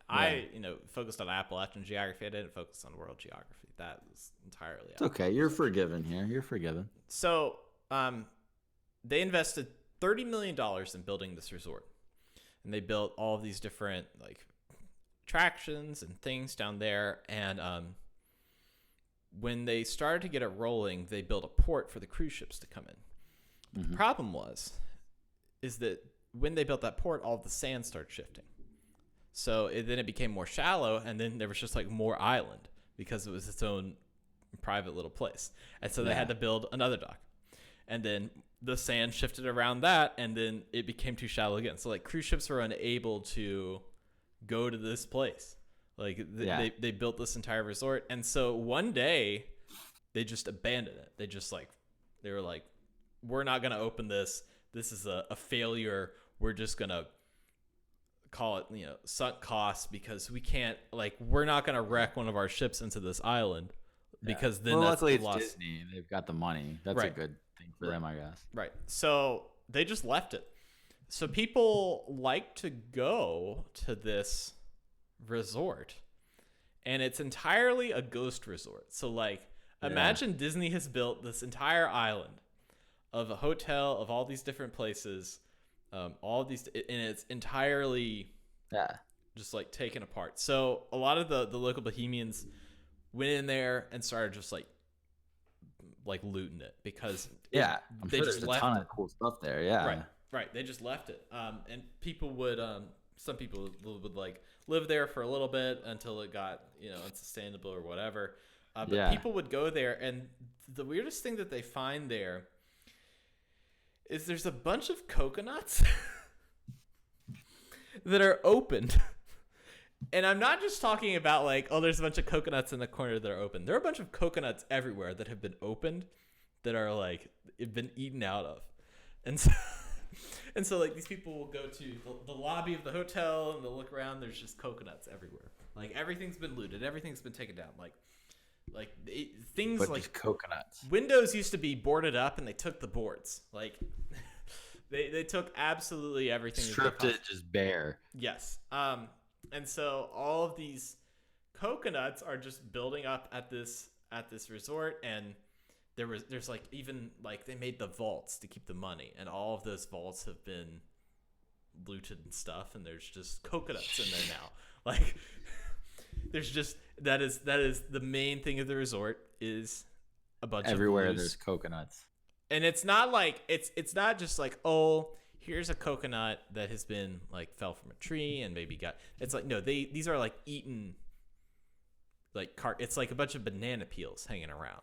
I focused on Appalachian geography. I didn't focus on world geography. That was entirely it's okay. You're forgiven here. You're forgiven. So they invested $30 million in building this resort. And they built all of these different like attractions and things down there. And when they started to get it rolling, they built a port for the cruise ships to come in. The problem is that when they built that port, all of the sand started shifting. So then it became more shallow, and then there was just like more island because it was its own private little place. And so they had to build another dock. And then the sand shifted around that, and then it became too shallow again. So like cruise ships were unable to go to this place. Like they built this entire resort. And so one day they just abandoned it. They were like, we're not going to open this. This is a failure. We're just going to call it, sunk costs because we can't, we're not going to wreck one of our ships into this island because then that's luckily lost. It's Disney. They've got the money. That's a good thing for them, I guess. Right. So they just left it. So people like to go to this resort, and it's entirely a ghost resort. So imagine Disney has built this entire island of a hotel of all these different places, all of these, and it's entirely just taken apart. So a lot of the local bohemians went in there and started just like looting it because I'm they sure just there's left a ton of cool stuff there. Right. They just left it. And people would some people would live there for a little bit until it got unsustainable or whatever. But people would go there, and the weirdest thing that they find there is there's a bunch of coconuts that are opened. And I'm not just talking about there's a bunch of coconuts in the corner that are open. There are a bunch of coconuts everywhere that have been opened that are been eaten out of. And so these people will go to the lobby of the hotel and they'll look around. There's just coconuts everywhere. Everything's been looted. Everything's been taken down. Things just coconuts. Windows used to be boarded up and they took the boards. They took absolutely everything. Stripped it just bare. Yes. And so all of these coconuts are just building up at this resort, and there's like even like they made the vaults to keep the money, and all of those vaults have been looted and stuff, and there's just coconuts in there now. Like there's just that is the main thing of the resort is a bunch Everywhere of there's coconuts. and it's not like it's not just like, oh, here's a coconut that has been like fell from a tree and maybe got. It's like, no, these are like eaten. Like it's like a bunch of banana peels hanging around.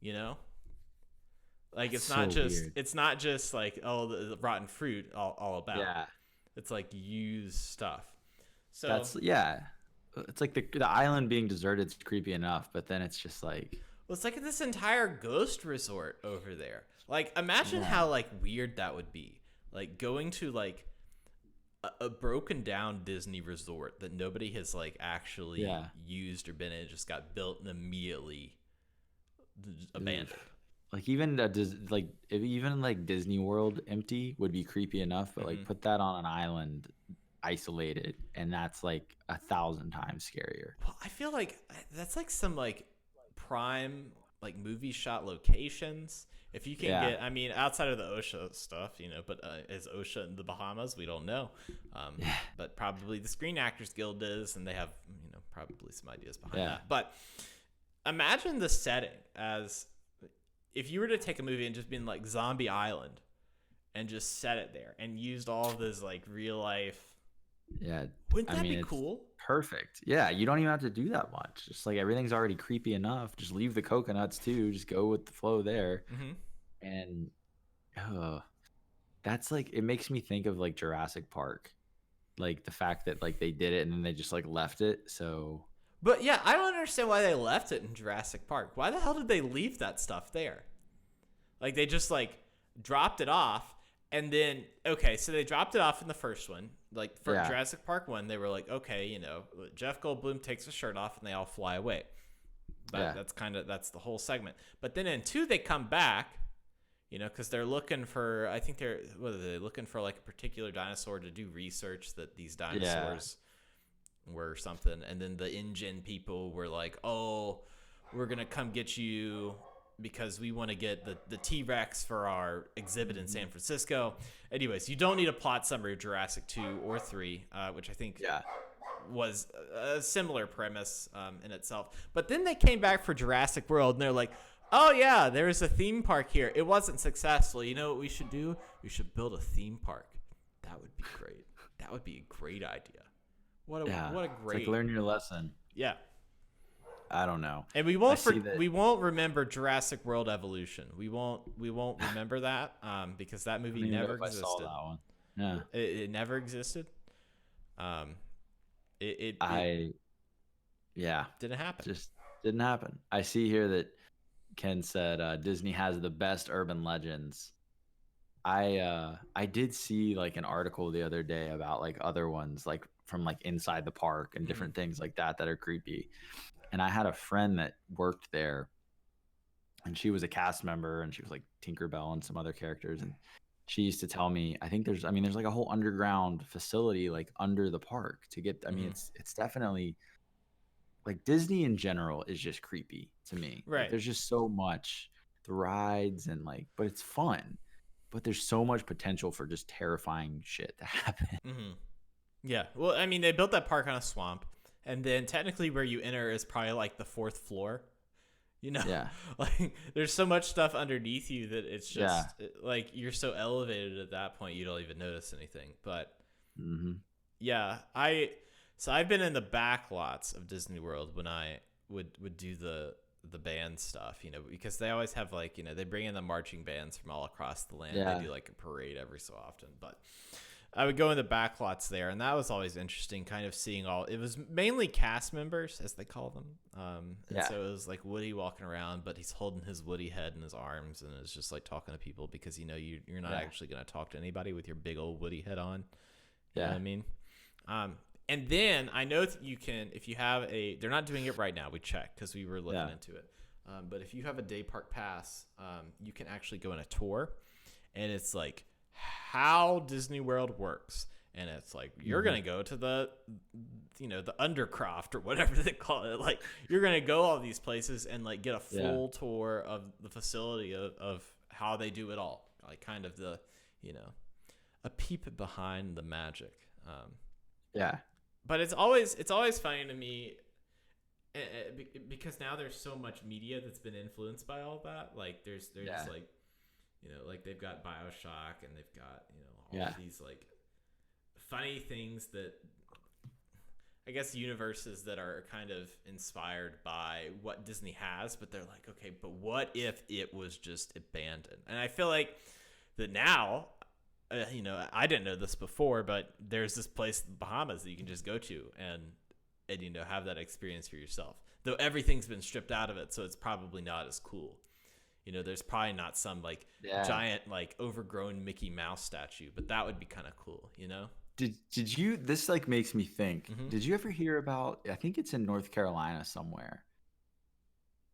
You know, like That's it's not just like, oh, the rotten fruit all about. Yeah, It's like used stuff. So that's It's like the island being deserted is creepy enough, but then it's just like, well, it's like this entire ghost resort over there. Like, imagine how like weird that would be. Like going to like a broken down Disney resort that nobody has like actually used or been in. It just got built and immediately abandoned. Like even if Disney World empty would be creepy enough, but like put that on an island isolated, and that's like 1,000 times scarier. Well, I feel like that's like some like prime like movie shot locations. If you can get, I mean, outside of the OSHA stuff, you know, but is OSHA in the Bahamas? We don't know. But probably the Screen Actors Guild is, and they have, you know, probably some ideas behind that. But imagine the setting as if you were to take a movie and just been like Zombie Island and just set it there and used all of those like real life. Yeah. Wouldn't that be cool? Perfect. Yeah. You don't even have to do that much. Just like everything's already creepy enough. Just leave the coconuts too. Just go with the flow there. And that's like, it makes me think of like Jurassic Park. Like the fact that like they did it and then they just like left it. So. But yeah, I don't understand why they left it in Jurassic Park. Why the hell did they leave that stuff there? Like they just like dropped it off. And then, okay, so they dropped it off in the first one. Like for Jurassic Park 1, they were like, okay, you know, Jeff Goldblum takes his shirt off and they all fly away. That's the whole segment. But then in 2, they come back, you know, because they're looking for, I think they're looking for like a particular dinosaur to do research that these dinosaurs were something. And then the InGen people were like, oh, we're going to come get you because we want to get the T-Rex for our exhibit in San Francisco. Anyways, you don't need a plot summary of Jurassic 2 or 3, which I think was a similar premise in itself. But then they came back for Jurassic World, and they're like, oh, yeah, there's a theme park here. It wasn't successful. You know what we should do? We should build a theme park. That would be great. That would be a great idea. What a great... It's like learn your lesson. Yeah. I don't know. And we won't remember Jurassic World Evolution. We won't remember that because that movie never existed. I saw that one. Yeah. It never existed. It didn't happen. Just didn't happen. I see here that Ken said Disney has the best urban legends. I did see like an article the other day about like other ones like from like inside the park and different things like that are creepy. And I had a friend that worked there, and she was a cast member, and she was like Tinkerbell and some other characters. And she used to tell me, I think there's like a whole underground facility like under the park to get. I mean, it's definitely like Disney in general is just creepy to me. Right. Like, there's just so much the rides and like, but it's fun. But there's so much potential for just terrifying shit to happen. Yeah. Well, I mean, they built that park on a swamp. And then technically where you enter is probably like the 4th floor, you know? Yeah. Like there's so much stuff underneath you that it's just like you're so elevated at that point you don't even notice anything. But yeah, I've been in the back lots of Disney World when I would do the band stuff, you know, because they always have like, you know, they bring in the marching bands from all across the land. They do like a parade every so often, but I would go in the back lots there, and that was always interesting, kind of seeing it was mainly cast members, as they call them. And so it was like Woody walking around, but he's holding his Woody head in his arms, and it's just like talking to people because, you know, you're not actually going to talk to anybody with your big old Woody head on. You know what I mean? And then I know that you can, if you have they're not doing it right now. We checked because we were looking into it. But if you have a day park pass, you can actually go on a tour. and it's like how Disney World works. And it's like you're gonna go to the Undercroft or whatever they call it. Like you're gonna go all these places and like get a full tour of the facility of how they do it all. Like kind of the a peep behind the magic. But it's always funny to me because now there's so much media that's been influenced by all that. Like there's like like they've got BioShock and they've got all of these like funny things that I guess universes that are kind of inspired by what Disney has, but they're like, okay, but what if it was just abandoned? And I feel like that now, I didn't know this before, but there's this place in the Bahamas that you can just go to and have that experience for yourself. Though everything's been stripped out of it, so it's probably not as cool. There's probably not some like giant like overgrown Mickey Mouse statue, but that would be kind of cool, Did you, this like makes me think, did you ever hear about, I think it's in North Carolina somewhere,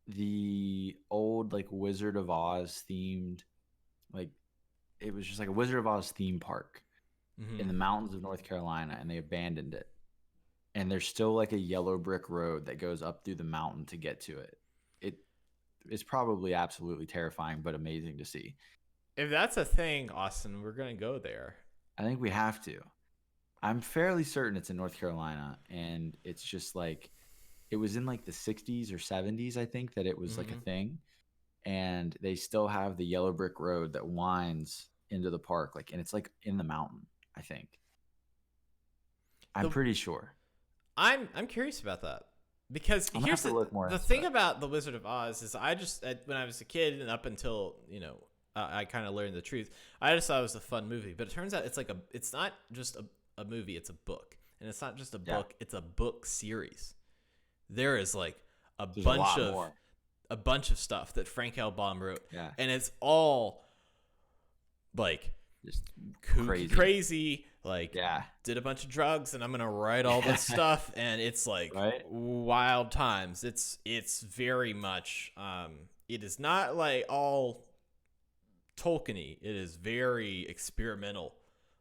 the old like Wizard of Oz themed, like it was just like a Wizard of Oz theme park in the mountains of North Carolina, and they abandoned it. And there's still like a yellow brick road that goes up through the mountain to get to it. It's probably absolutely terrifying, but amazing to see. If that's a thing, Austin, we're going to go there. I think we have to. I'm fairly certain it's in North Carolina, and it's just like it was in like the 60s or 70s, I think, that it was like a thing. And they still have the yellow brick road that winds into the park, like, and it's like in the mountain, I think. I'm pretty sure. I'm curious about that because here's the thing about the Wizard of Oz is when I was a kid and up until I kind of learned the truth, I just thought it was a fun movie, but it turns out it's not just a movie, it's a book. And it's not just a book, it's a book series. There is like a bunch of stuff that Frank L. Baum wrote. Yeah. And it's all like just crazy. Like did a bunch of drugs and I'm gonna write all this stuff, and it's like wild times. It's very much it is not like all Tolkien-y. It is very experimental.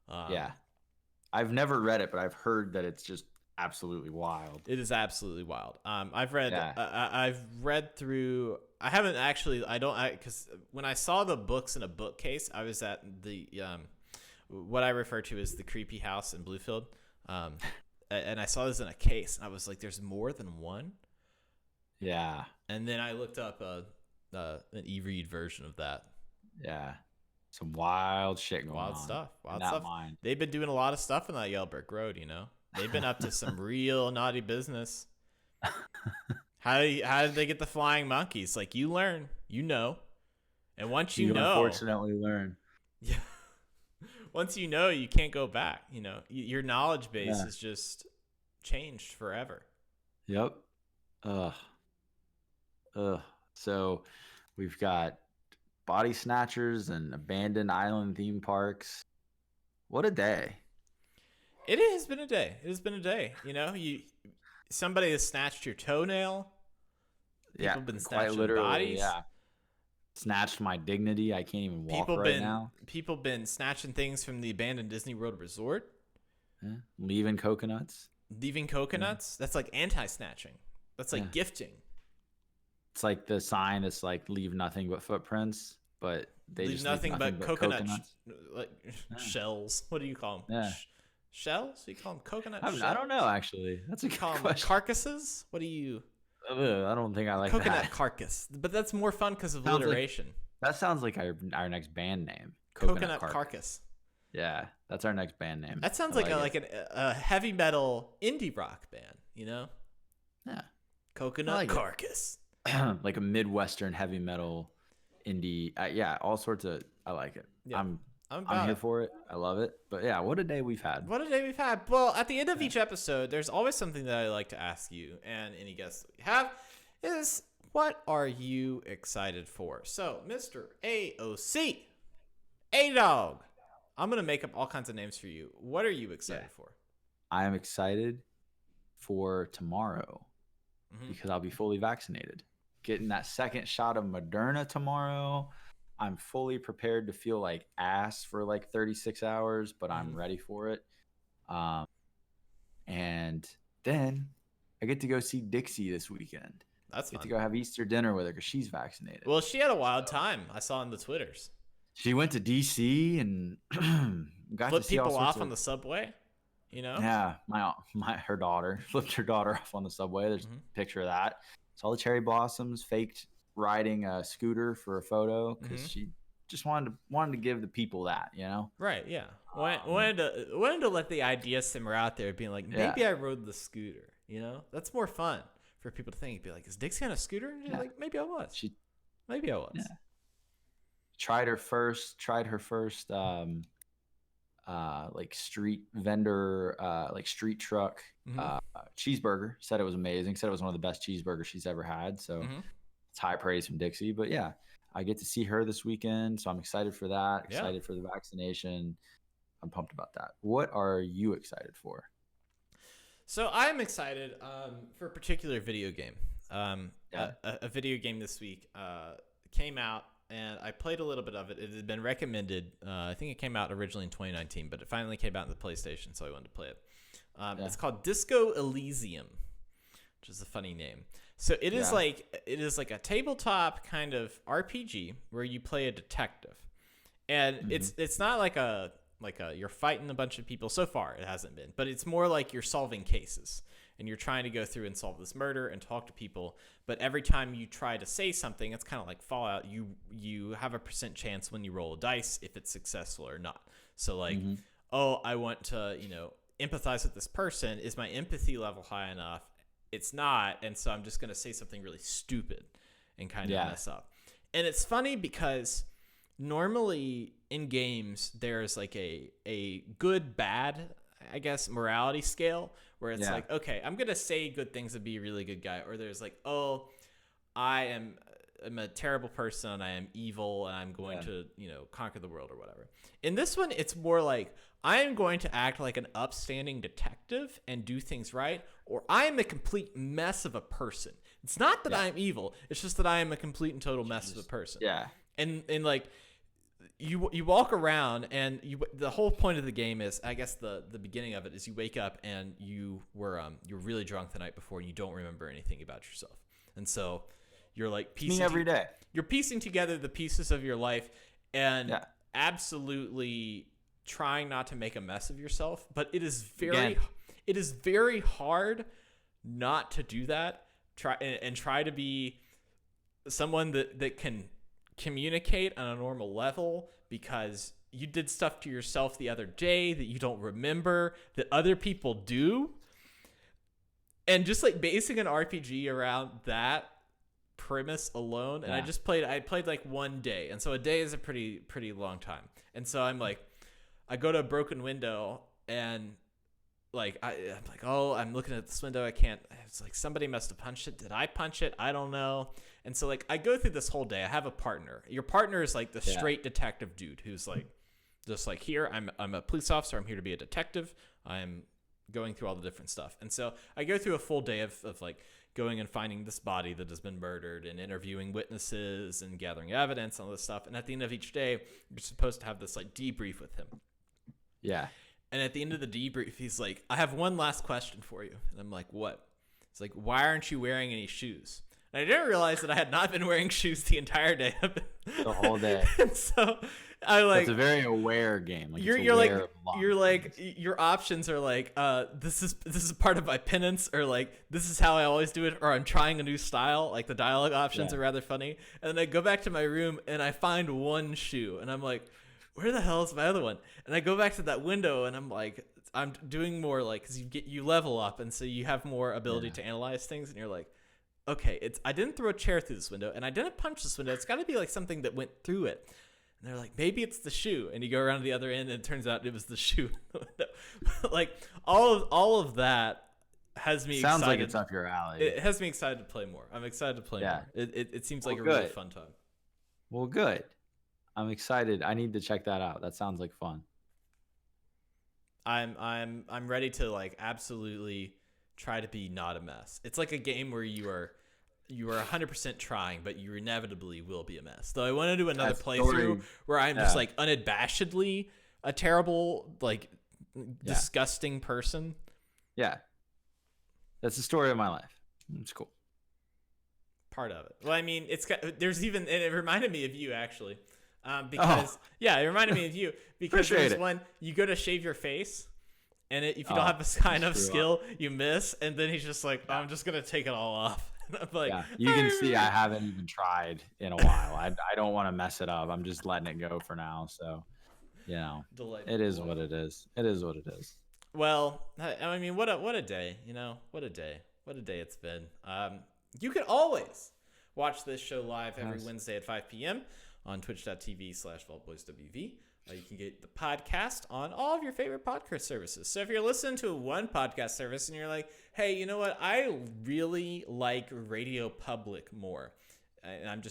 I've never read it, but I've heard that it's just absolutely wild. It is absolutely wild. I've read through. I haven't actually. Because when I saw the books in a bookcase, I was at the what I refer to as the creepy house in Bluefield, and I saw this in a case, and I was like, "There's more than one." Yeah. And then I looked up an e-read version of that. Yeah. Some wild shit going on. Wild stuff. They've been doing a lot of stuff in that Yellow Brick Road, They've been up to some real naughty business. How did they get the flying monkeys? Like, you learn, and once you know, unfortunately learn. Yeah. Once you know, you can't go back. Your knowledge base is just changed forever. Yep. So we've got body snatchers and abandoned island theme parks. What a day. It has been a day. Somebody has snatched your toenail. People have been snatching bodies. Yeah. Snatched my dignity. I can't even walk now. People been snatching things from the abandoned Disney World Resort. Yeah. Leaving coconuts. Yeah. That's like anti-snatching. That's like gifting. It's like the sign that's like leave nothing but footprints, but they leave nothing but coconuts. Like shells. What do you call them? Yeah. Shells? You call them coconut shells? I don't know, actually. That's a good question. Carcasses? What do you... I don't think I like coconut that. Carcass. But that's more fun because of alliteration. That sounds like our next band name. Coconut Carcass. Yeah, that's our next band name. That sounds like a heavy metal indie rock band, Yeah. Coconut Carcass. Like a Midwestern heavy metal indie. All sorts of... I like it. Yeah. I'm here for it. I love it. But yeah, what a day we've had. Well, at the end of each episode, there's always something that I like to ask you and any guests that we have is, what are you excited for? So, Mr. AOC, A-Dog, I'm going to make up all kinds of names for you. What are you excited for? I am excited for tomorrow because I'll be fully vaccinated. Getting that second shot of Moderna tomorrow. I'm fully prepared to feel like ass for like 36 hours, but I'm ready for it. Um, and then I get to go see Dixie this weekend. That's Get to fun. go have Easter dinner with her because she's vaccinated. Well, she had a wild time. I saw on the Twitters. She went to DC and got Flip to see all people sorts off of. on the subway. You know? Yeah, her daughter flipped her daughter off on the subway. There's a picture of that. Saw the cherry blossoms. Faked riding a scooter for a photo because she just wanted to give the people that, you know. Right. Yeah. Wanted to let the idea simmer out there, being like, maybe I rode the scooter. You know, that's more fun for people to think. Be like, is Dixie on a scooter? And like, maybe I was. Maybe I was. Yeah. Tried her first like street vendor, like street truck cheeseburger. Said it was amazing. Said it was one of the best cheeseburgers she's ever had. So it's high praise from Dixie. But yeah, I get to see her this weekend, so I'm excited for that. Excited for the vaccination. I'm pumped about that. What are you excited for? So I'm excited for a particular video game. A video game this week came out. And I played a little bit of it. It had been recommended. I think it came out originally in 2019, but it finally came out in the PlayStation, so I wanted to play it. It's called Disco Elysium, which is a funny name. So it is like a tabletop kind of RPG where you play a detective, and it's not like a you're fighting a bunch of people. So far, it hasn't been, but it's more like you're solving cases. And you're trying to go through and solve this murder and talk to people. But every time you try to say something, it's kind of like Fallout. You have a % chance when you roll a dice if it's successful or not. So like, I want to, empathize with this person. Is my empathy level high enough? It's not. And so I'm just going to say something really stupid and kind of mess up. And it's funny because normally in games, there's like a good, bad, I guess, morality scale where it's like, okay, I'm going to say good things and be a really good guy. Or there's like, I'm a terrible person. I am evil and I'm going to, conquer the world or whatever. In this one, it's more like I am going to act like an upstanding detective and do things right, or I am a complete mess of a person. It's not that I am evil. It's just that I am a complete and total mess of a person. Yeah. And like, you walk around and the whole point of the game is, I guess the beginning of it is you wake up and you're really drunk the night before and you don't remember anything about yourself. And so you're like you're piecing together the pieces of your life and absolutely trying not to make a mess of yourself. But it is very hard not to do that. Try to be someone that can communicate on a normal level, because you did stuff to yourself the other day that you don't remember that other people do. And just like basing an RPG around that premise alone. And I played like one day. And so a day is a pretty long time. And so I'm like, I go to a broken window and like, I'm like, I'm looking at this window. I can't, it's like somebody must have punched it. Did I punch it? I don't know. And so like, I go through this whole day. I have a partner. Your partner is like the straight detective dude who's like, just like, here, I'm a police officer. I'm here to be a detective. I'm going through all the different stuff. And so I go through a full day of like going and finding this body that has been murdered and interviewing witnesses and gathering evidence and all this stuff. And at the end of each day, you're supposed to have this like debrief with him. Yeah. And at the end of the debrief, he's like, I have one last question for you. And I'm like, what? He's like, why aren't you wearing any shoes? And I didn't realize that I had not been wearing shoes the entire day. The whole day. And so I like, it's a very aware game. Like, you're like your options are like, this is part of my penance, or like, this is how I always do it, or I'm trying a new style. Like the dialogue options are rather funny. And then I go back to my room and I find one shoe and I'm like, where the hell is my other one? And I go back to that window and I'm like, I'm doing more like, cause you level up. And so you have more ability to analyze things. And you're like, okay, I didn't throw a chair through this window and I didn't punch this window. It's gotta be like something that went through it. And they're like, maybe it's the shoe. And you go around to the other end and it turns out it was the shoe. Like all of that has me excited. Sounds like it's up your alley. It has me excited to play more. I'm excited to play more. It seems like a really fun time. Well, good. I'm excited. I need to check that out. That sounds like fun. I'm ready to like absolutely try to be not a mess. It's like a game where you are you are 100% trying, but you inevitably will be a mess. Though I want to do another That playthrough story- where I'm just like unabashedly a terrible, like disgusting person. Yeah. That's the story of my life. It's cool. Part of it. Well, I mean, there's even, and it reminded me of you actually, because it reminded me of you because Appreciate there's it. one you go to shave your face, and if you don't have a kind of skill, you miss, and then he's just like, oh, I'm just gonna take it all off. And I'm like, You can see I haven't even tried in a while. I don't want to mess it up. I'm just letting it go for now. So, Delightful. it is what it is. It is what it is. Well, I mean, what a day, what a day it's been. You can always watch this show live every Wednesday at 5 p.m. on twitch.tv/vaultboyswv. You can get the podcast on all of your favorite podcast services. So if you're listening to one podcast service and you're like, hey, you know what? I really like Radio Public more. And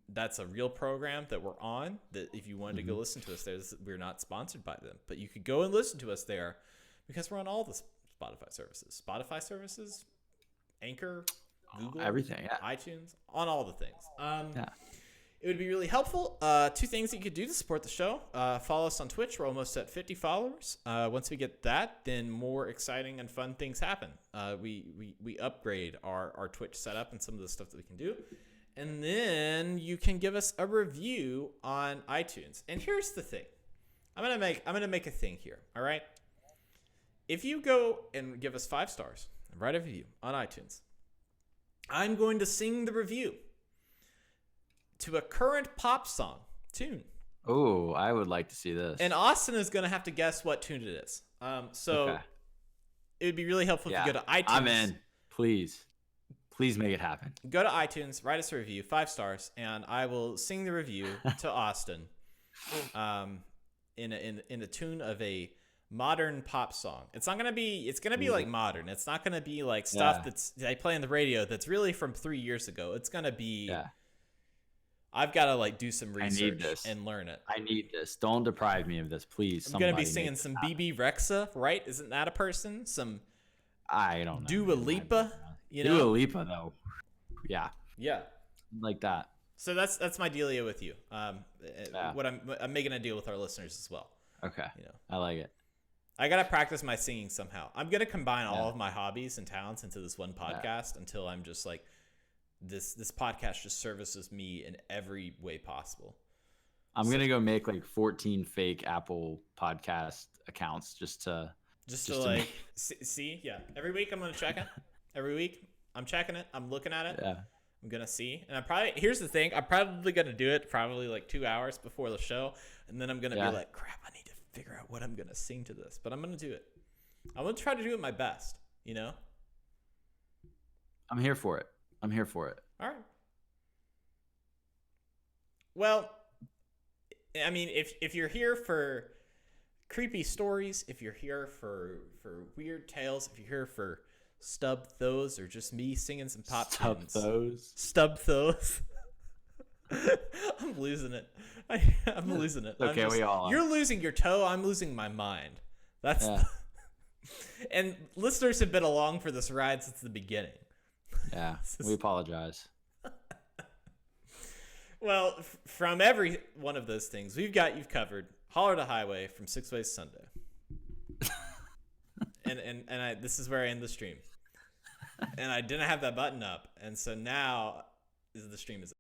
that's a real program that we're on, that if you wanted to go listen to us there, we're not sponsored by them, but you could go and listen to us there because we're on all the Spotify services, Anchor, Google, everything, iTunes, on all the things. It would be really helpful. 2 things that you could do to support the show. Follow us on Twitch. We're almost at 50 followers. Once we get that, then more exciting and fun things happen. We upgrade our Twitch setup and some of the stuff that we can do. And then you can give us a review on iTunes. And here's the thing. I'm gonna make a thing here, all right? If you go and give us 5 stars and write a review on iTunes, I'm going to sing the review to a current pop song tune. Oh, I would like to see this. And Austin is going to have to guess what tune it is. It would be really helpful if you go to iTunes. I'm in. Please make it happen. Go to iTunes, write us a review, 5 stars, and I will sing the review to Austin in a tune of a modern pop song. It's going to be like modern. It's not going to be like stuff that's I play on the radio that's really from 3 years ago. It's going to be I've got to like do some research and learn it. I need this. Don't deprive me of this, please. I'm going to be singing some BB Rexa, right? Isn't that a person? Some I don't know. Dua Lipa, Dua Lipa though. Yeah. Like that. So that's my dealio with you. What I'm making a deal with our listeners as well. Okay. I like it. I gotta practice my singing somehow. I'm gonna combine all of my hobbies and talents into this one podcast until I'm just like this podcast just services me in every way possible. I'm gonna go make like 14 fake Apple podcast accounts just to like see. Every week I'm gonna check it. Every week I'm checking it. I'm looking at it. I'm gonna see, and here's the thing. I'm probably gonna do it probably like 2 hours before the show, and then I'm gonna be like, crap, I need to figure out what I'm gonna sing to this, but I'm gonna do it. I'm gonna try to do it my best. I'm here for it. All right. Well, I mean, if you're here for creepy stories, if you're here for weird tales, if you're here for stub those or just me singing some pop tunes. Stub those. I'm losing it. I'm losing it. Okay, we all are. You're losing your toe. I'm losing my mind. That's and listeners have been along for this ride since the beginning. Yeah, we apologize. Well, from every one of those things, you've covered Holler to Highway from 6 Ways Sunday. and this is where I end the stream. And I didn't have that button up, and so now the stream is